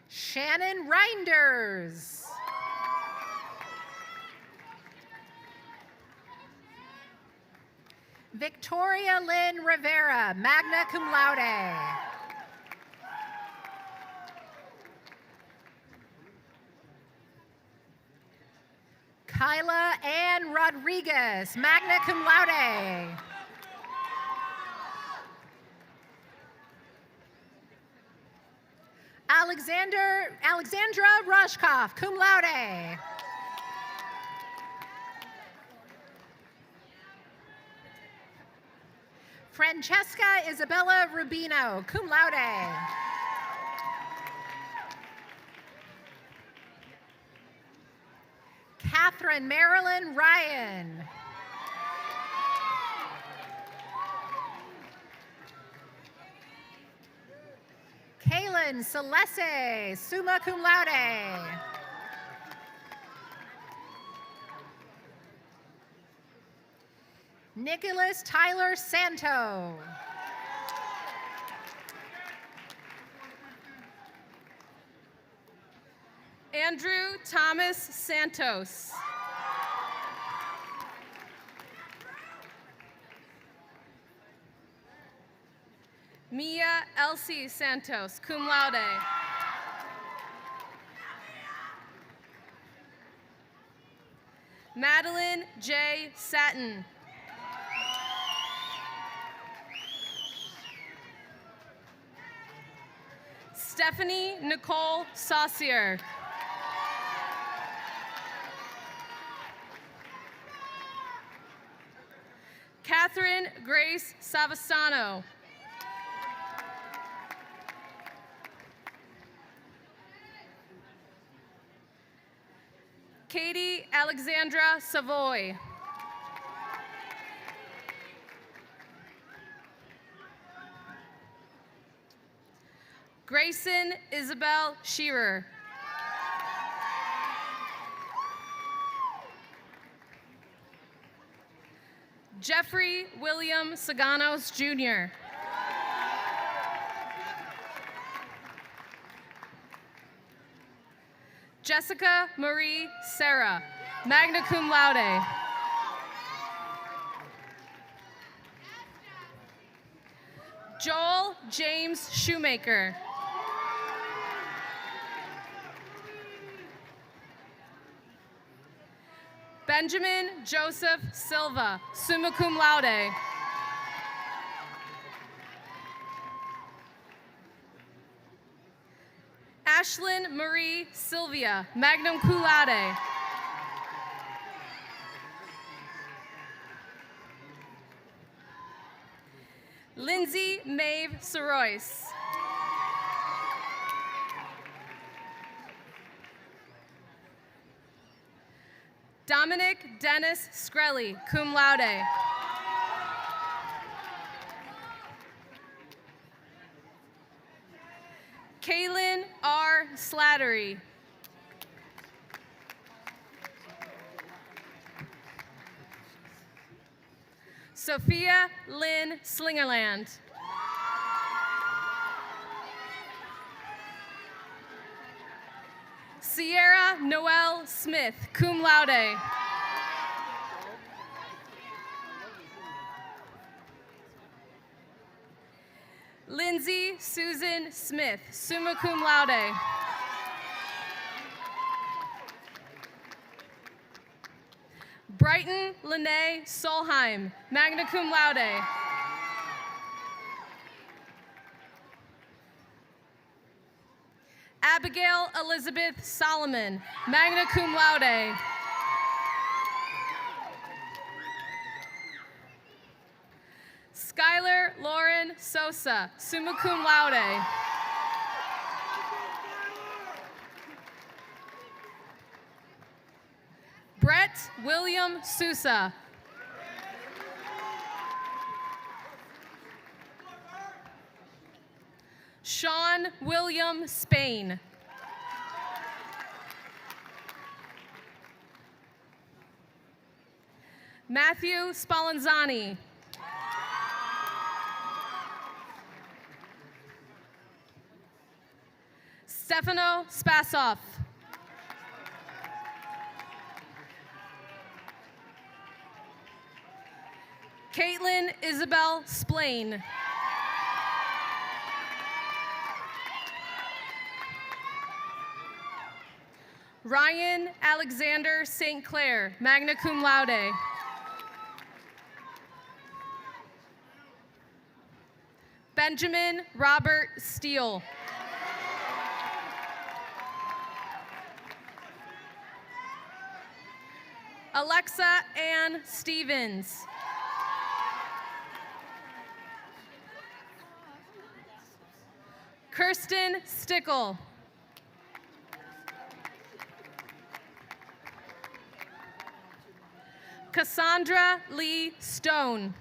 Shannon Reinders. Victoria Lynn Rivera, magna cum laude. Kyla Ann Rodriguez, magna cum laude. Alexandra Rushkoff, cum laude. Francesca Isabella Rubino, cum laude. Catherine Marilyn Ryan. Kaylin Celeste, summa cum laude. Nicholas Tyler Santo. Andrew Thomas Santos. Mia Elsie Santos, cum laude. Madeline J. Satin. Stephanie Nicole Saucier. Catherine Grace Savastano. Katie Alexandra Savoy. Grayson Isabel Shearer. Jeffrey William Saganos Jr. Jessica Marie Serra, magna cum laude. Joel James Shoemaker. Benjamin Joseph Silva, summa cum laude. Ashlyn Marie Sylvia, magna cum laude. Lindsay Maeve Sorois. Dominic Dennis Screlly, cum laude. Kaylin R. Slattery. Sophia Lynn Slingerland. Sierra Noel Smith, cum laude. Lindsay Susan Smith, summa cum laude. Brighton Lene Solheim, magna cum laude. Abigail Elizabeth Solomon, magna cum laude. Skylar Lauren Sosa, summa cum laude. Brett William Sousa. Sean William Spain. Matthew Spallanzani. Stefano Spasoff. Caitlin Isabel Splain. Ryan Alexander St. Clair, magna cum laude. Benjamin Robert Steele. Alexa Ann Stevens. Kirsten Stickle. Cassandra Lee Stone.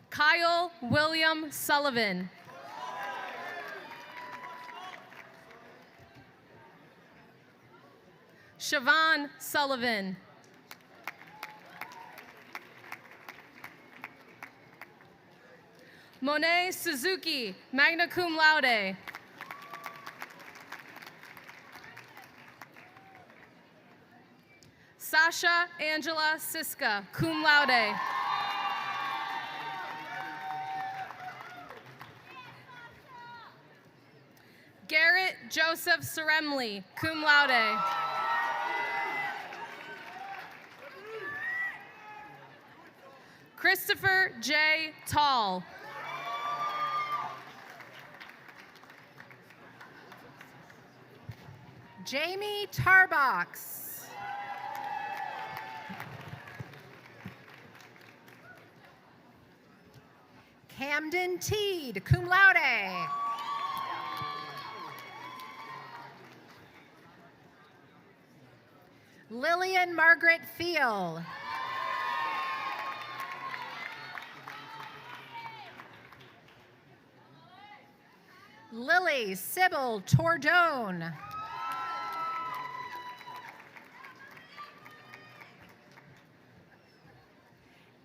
Kyle William Sullivan. Siobhan Sullivan. Monet Suzuki, magna cum laude. Sasha Angela Siska, cum laude. Garrett Joseph Seremli, cum laude. Christopher J. Tall. Jamie Tarbox. Camden Teed, cum laude. Lillian Margaret Field. Lily Sybil Tordone.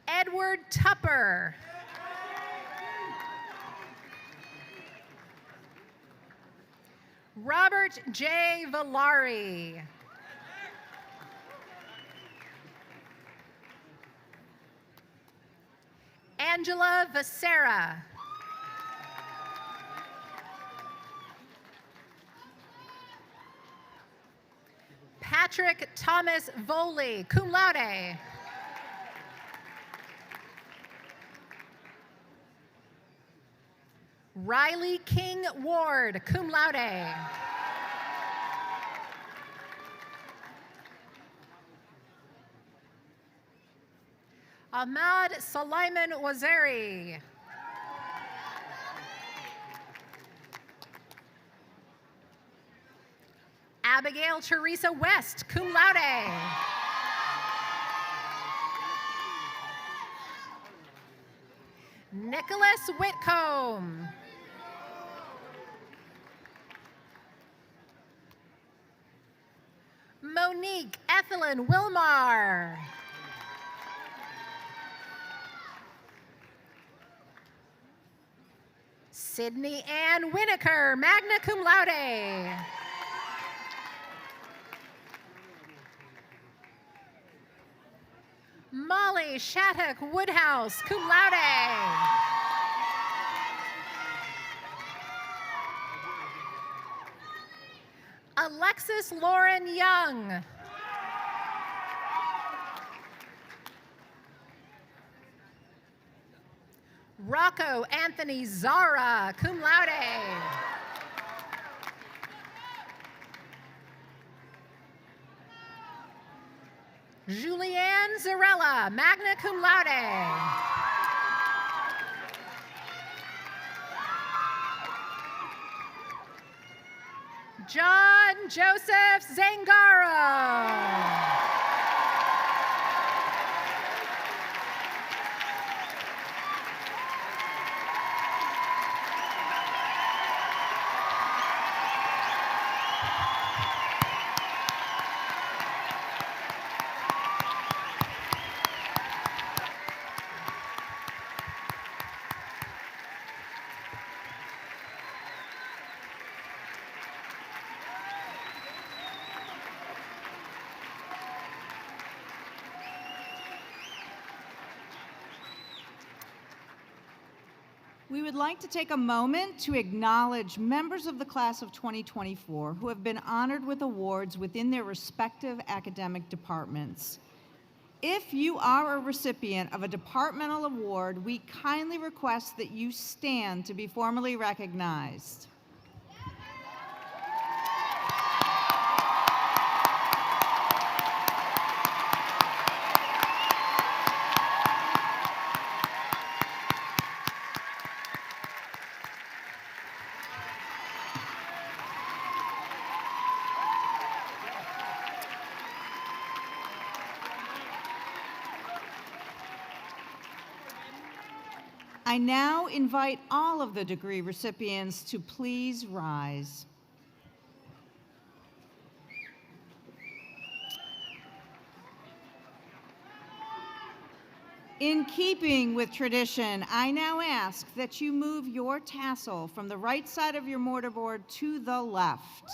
Edward Tupper. Robert J. Valari. Angela Becerra. Patrick Thomas Voley, cum laude. Riley King Ward, cum laude. Ahmad Sulaiman Wazeri. Abigail Teresa West, cum laude. Nicholas Whitcomb. Monique Ethelyn Wilmar. Sydney Ann Winokur, magna cum laude. Molly Shattuck Woodhouse, cum laude. Alexis Lauren Young. Rocco Anthony Zara, cum laude. Julianne Zarella, magna cum laude. John Joseph Zangaro. We would like to take a moment to acknowledge members of the class of 2024 who have been honored with awards within their respective academic departments. If you are a recipient of a departmental award, we kindly request that you stand to be formally recognized. I now invite all of the degree recipients to please rise. In keeping with tradition, I now ask that you move your tassel from the right side of your mortarboard to the left.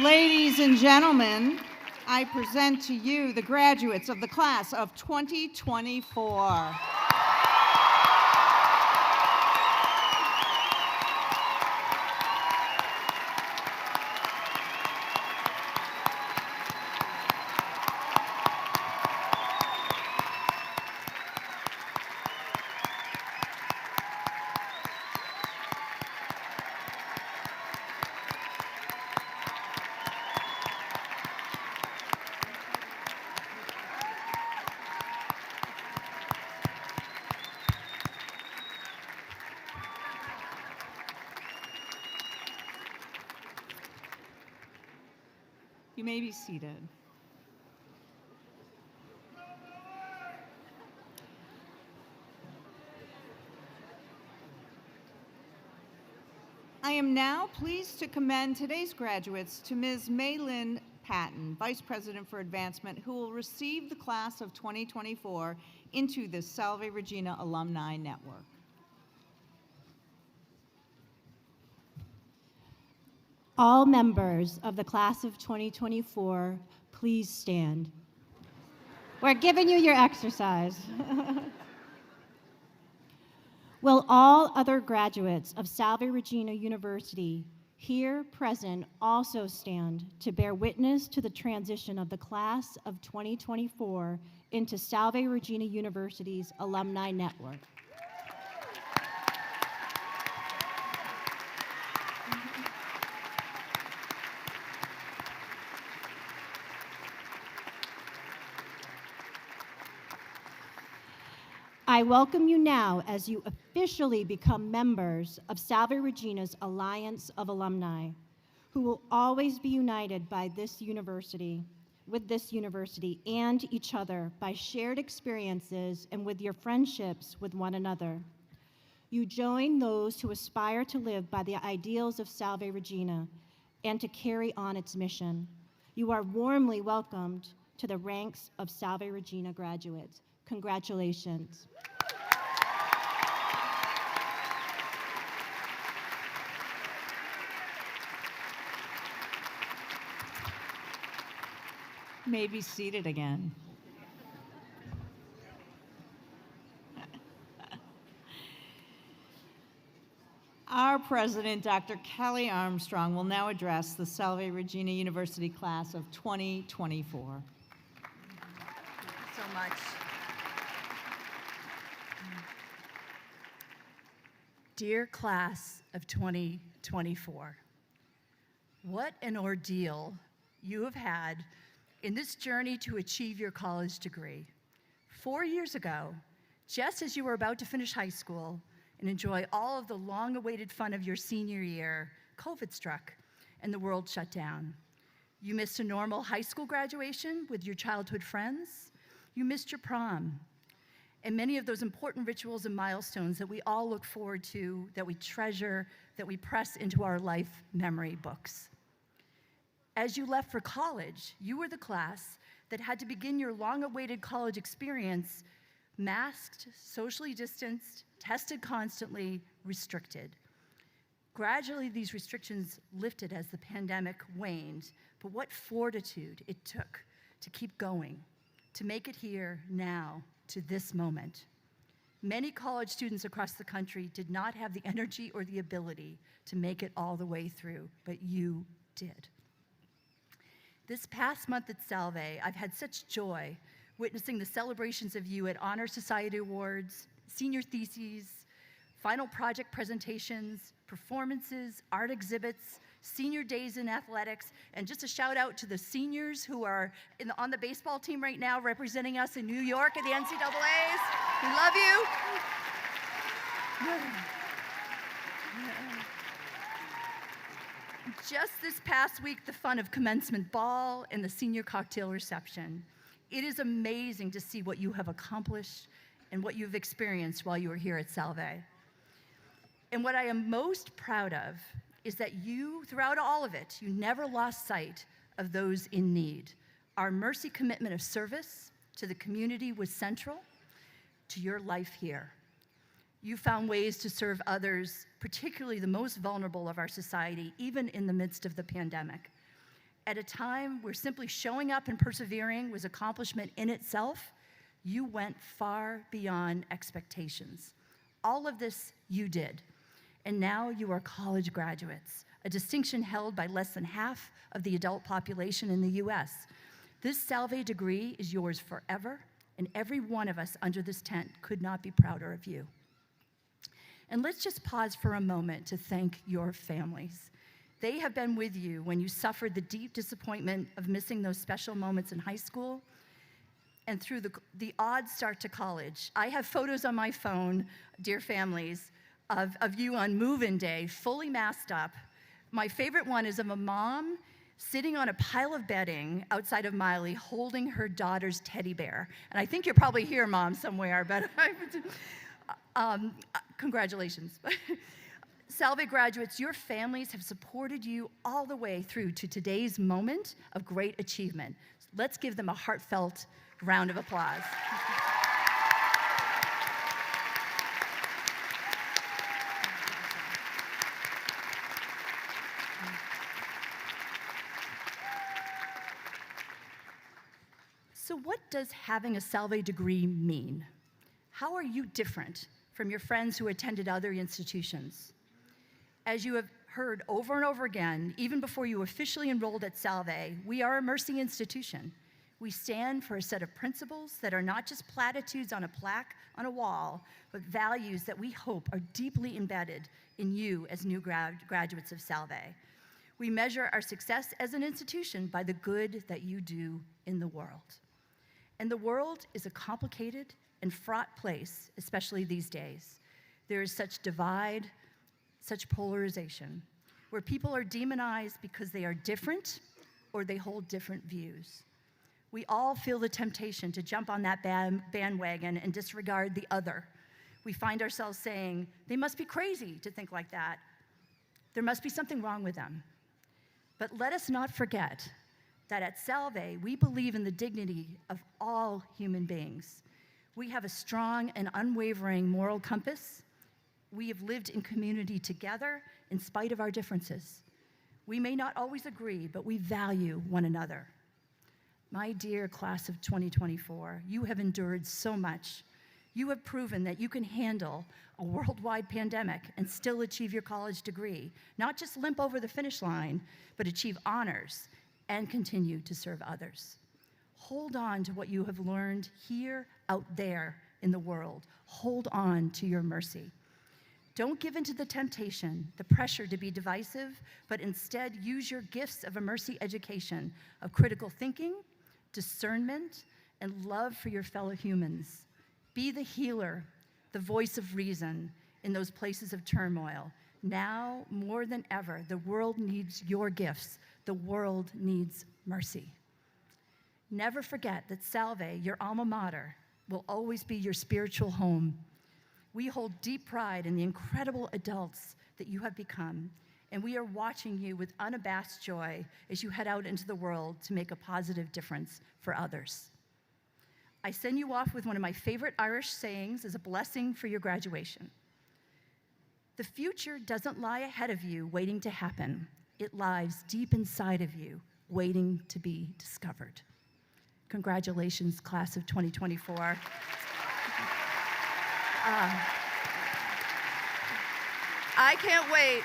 Ladies and gentlemen, I present to you the graduates of the class of 2024. You may be seated. I am now pleased to commend today's graduates to Ms. Maylin Patton, Vice President for Advancement, who will receive the class of 2024 into the Salve Regina Alumni Network. All members of the class of 2024, please stand. We're giving you your exercise. Will all other graduates of Salve Regina University here present also stand to bear witness to the transition of the class of 2024 into Salve Regina University's Alumni Network? I welcome you now as you officially become members of Salve Regina's Alliance of Alumni, who will always be united by this university, with this university and each other by shared experiences and with your friendships with one another. You join those who aspire to live by the ideals of Salve Regina and to carry on its mission. You are warmly welcomed to the ranks of Salve Regina graduates. Congratulations. You may be seated again. Our president, Dr. Kelli Armstrong, will now address the Salve Regina University class of 2024. So much. Dear class of 2024, what an ordeal you have had in this journey to achieve your college degree. 4 years ago, just as you were about to finish high school and enjoy all of the long-awaited fun of your senior year, COVID struck and the world shut down. You missed a normal high school graduation with your childhood friends. You missed your prom and many of those important rituals and milestones that we all look forward to, that we treasure, that we press into our life memory books. As you left for college, you were the class that had to begin your long-awaited college experience masked, socially distanced, tested constantly, restricted. Gradually, these restrictions lifted as the pandemic waned, but what fortitude it took to keep going, to make it here now, to this moment. Many college students across the country did not have the energy or the ability to make it all the way through, but you did. This past month at Salve, I've had such joy witnessing the celebrations of you at Honor Society Awards, senior theses, final project presentations, performances, art exhibits, senior days in athletics, and just a shout out to the seniors who are on the baseball team right now representing us in New York at the NCAAs. We love you. Just this past week, the fun of commencement ball and the senior cocktail reception. It is amazing to see what you have accomplished and what you've experienced while you were here at Salve. And what I am most proud of is that you, throughout all of it, you never lost sight of those in need. Our mercy commitment of service to the community was central to your life here. You found ways to serve others, particularly the most vulnerable of our society, even in the midst of the pandemic. At a time where simply showing up and persevering was accomplishment in itself, you went far beyond expectations. All of this you did. And now you are college graduates, a distinction held by less than half of the adult population in the US. This Salve degree is yours forever, and every one of us under this tent could not be prouder of you. And let's just pause for a moment to thank your families. They have been with you when you suffered the deep disappointment of missing those special moments in high school and through the odd start to college. I have photos on my phone, dear families, of you on move-in day, fully masked up. My favorite one is of a mom sitting on a pile of bedding outside of Miley holding her daughter's teddy bear. And I think you're probably here, Mom, somewhere, but congratulations. Salve graduates, your families have supported you all the way through to today's moment of great achievement. Let's give them a heartfelt round of applause. So what does having a Salve degree mean? How are you different from your friends who attended other institutions? As you have heard over and over again, even before you officially enrolled at Salve, we are a mercy institution. We stand for a set of principles that are not just platitudes on a plaque on a wall, but values that we hope are deeply embedded in you as new graduates of Salve. We measure our success as an institution by the good that you do in the world. And the world is a complicated and fraught place, especially these days. There is such divide, such polarization, where people are demonized because they are different or they hold different views. We all feel the temptation to jump on that bandwagon and disregard the other. We find ourselves saying, they must be crazy to think like that. There must be something wrong with them. But let us not forget that at Salve, we believe in the dignity of all human beings. We have a strong and unwavering moral compass. We have lived in community together in spite of our differences. We may not always agree, but we value one another. My dear class of 2024, you have endured so much. You have proven that you can handle a worldwide pandemic and still achieve your college degree, not just limp over the finish line, but achieve honors and continue to serve others. Hold on to what you have learned here, out there in the world. Hold on to your mercy. Don't give in to the temptation, the pressure to be divisive, but instead use your gifts of a mercy education of critical thinking, discernment, and love for your fellow humans. Be the healer, the voice of reason in those places of turmoil. Now, more than ever, the world needs your gifts. The world needs mercy. Never forget that Salve, your alma mater, will always be your spiritual home. We hold deep pride in the incredible adults that you have become, and we are watching you with unabashed joy as you head out into the world to make a positive difference for others. I send you off with one of my favorite Irish sayings as a blessing for your graduation. The future doesn't lie ahead of you waiting to happen. It lies deep inside of you, waiting to be discovered. Congratulations, class of 2024. I can't wait.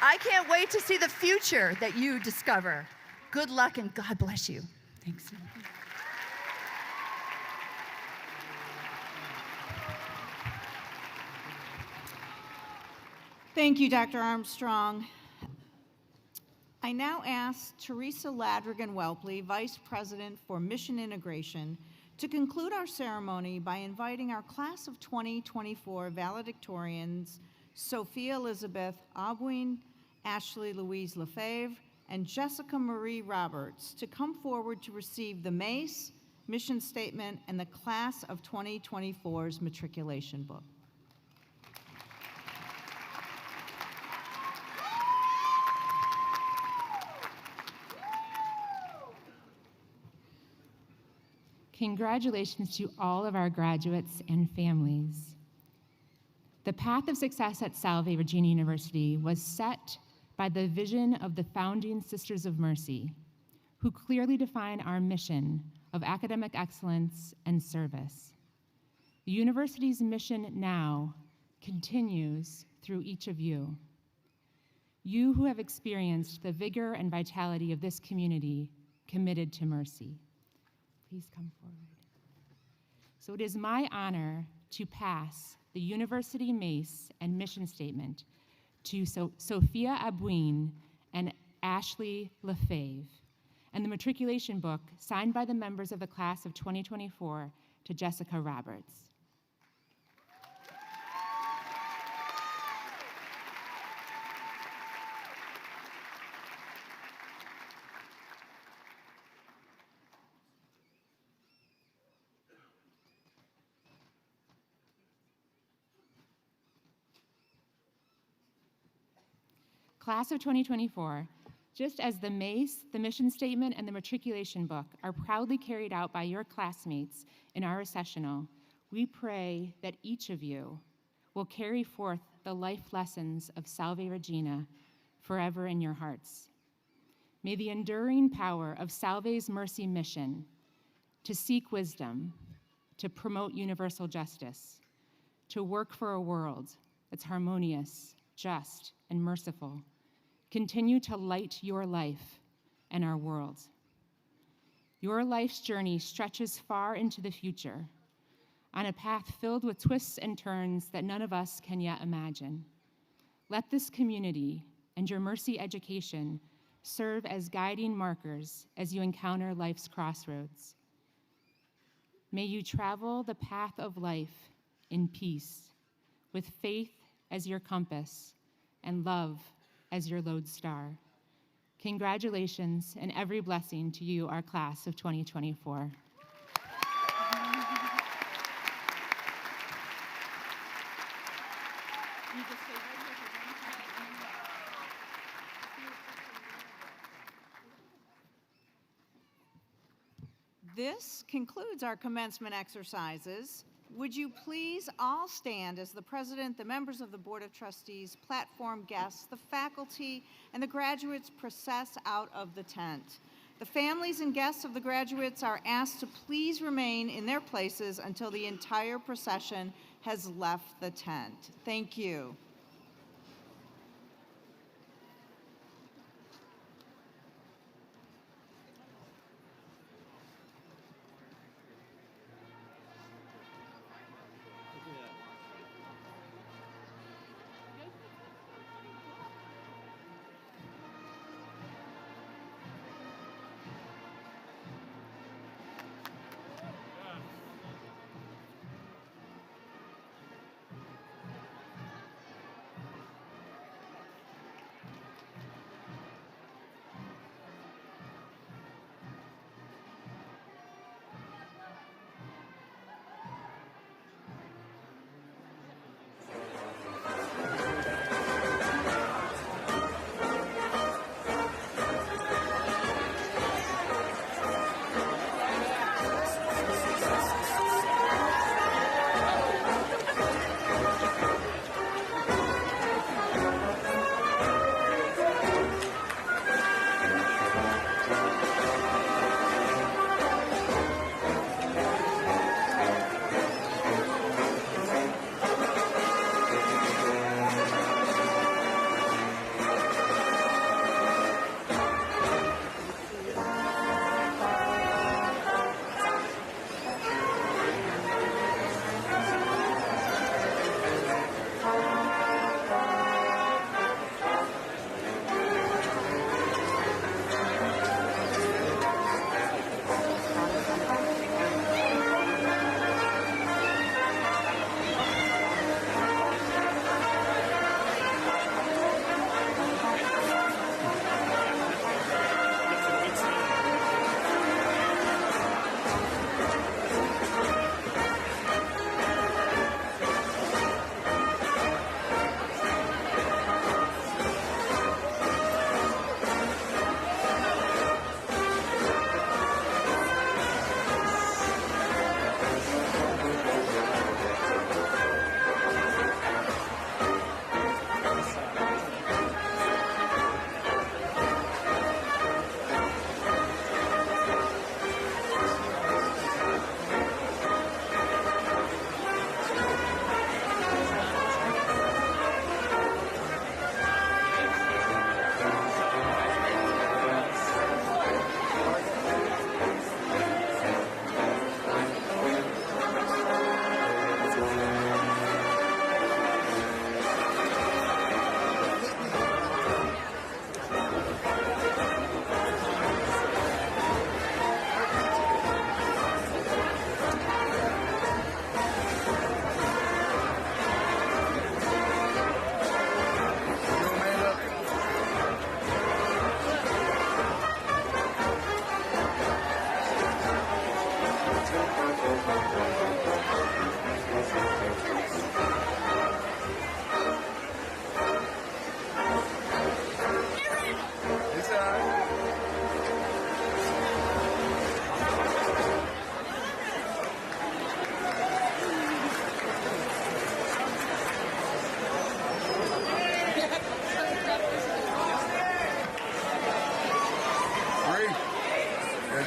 I can't wait to see the future that you discover. Good luck and God bless you. Thanks. Thank you, Dr. Armstrong. I now ask Teresa Ladrigan-Welpley, Vice President for Mission Integration, to conclude our ceremony by inviting our class of 2024 valedictorians, Sophia Elizabeth Aguin, Ashley Louise Lefebvre, and Jessica Marie Roberts, to come forward to receive the MACE, mission statement, and the class of 2024's matriculation book. Congratulations to all of our graduates and families. The path of success at Salve Regina University was set by the vision of the founding Sisters of Mercy, who clearly define our mission of academic excellence and service. The university's mission now continues through each of you. You who have experienced the vigor and vitality of this community committed to mercy. Please come forward. So it is my honor to pass the University Mace and Mission Statement to Sophia Abuin and Ashley Lefebvre, and the matriculation book signed by the members of the class of 2024 to Jessica Roberts. Class of 2024, just as the MACE, the mission statement, and the matriculation book are proudly carried out by your classmates in our recessional, we pray that each of you will carry forth the life lessons of Salve Regina forever in your hearts. May the enduring power of Salve's mercy mission to seek wisdom, to promote universal justice, to work for a world that's harmonious, just, and merciful, continue to light your life and our world. Your life's journey stretches far into the future on a path filled with twists and turns that none of us can yet imagine. Let this community and your mercy education serve as guiding markers as you encounter life's crossroads. May you travel the path of life in peace, with faith as your compass and love as your lodestar. Congratulations and every blessing to you, our class of 2024. This concludes our commencement exercises. Would you please all stand as the president, the members of the Board of Trustees, platform guests, the faculty, and the graduates process out of the tent. The families and guests of the graduates are asked to please remain in their places until the entire procession has left the tent. Thank you.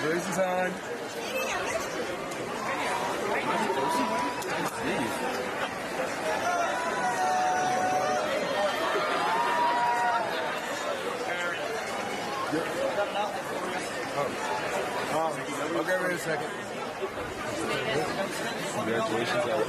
Congratulations, hon. Okay, wait a second. Congratulations, Ellen.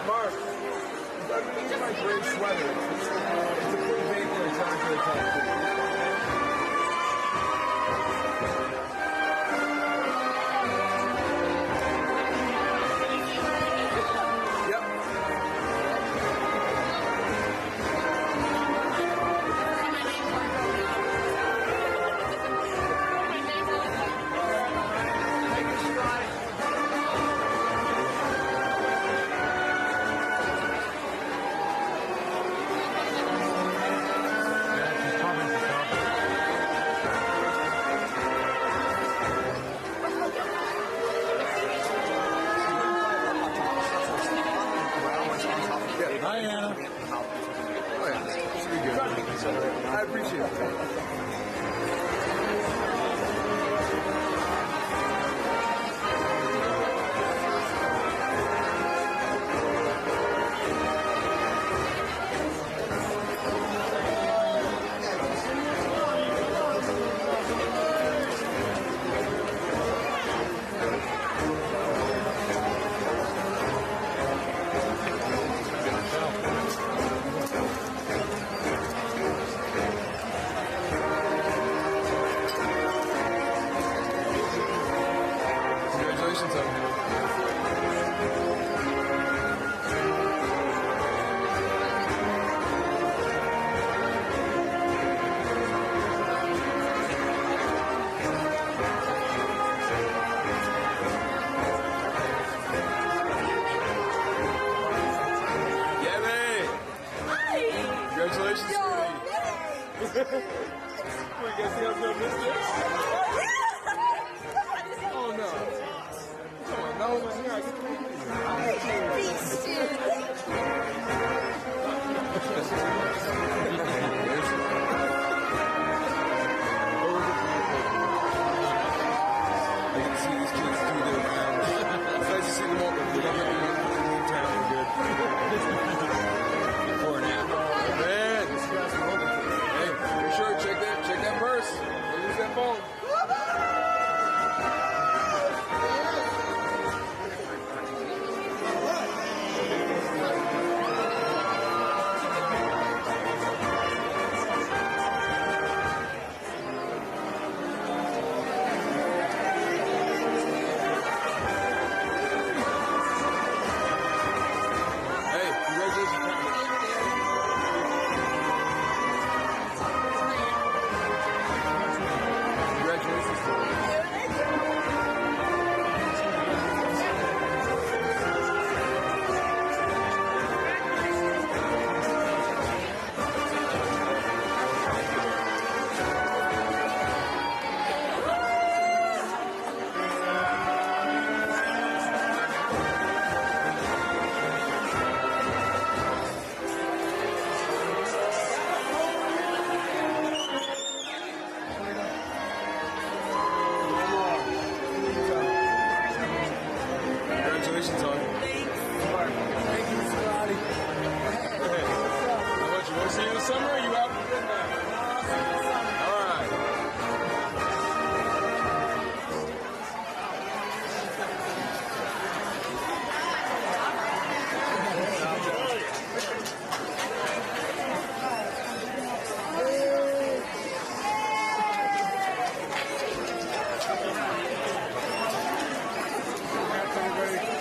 Mark, I'm going to use my gray sweater. It's a pretty big for a time for a time. Hi, Anna. Oh, yeah. This will be good. I appreciate it. Congratulations, Congratulations, sweetie. Wait, you guys think I was going to miss this? Oh, no. Come on, now I'm here. I get I can see these kids do their rounds. It's nice to see them all. They don't have to leave town. We're good. Before and after. Man, this guy's over. Hey, make sure check that purse. Don't lose that phone. Congratulations on it. Thank you, Mr. Lottie. Hey, how about you? Want to see you in the summer? Or are you out for good now? All right.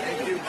Thank you.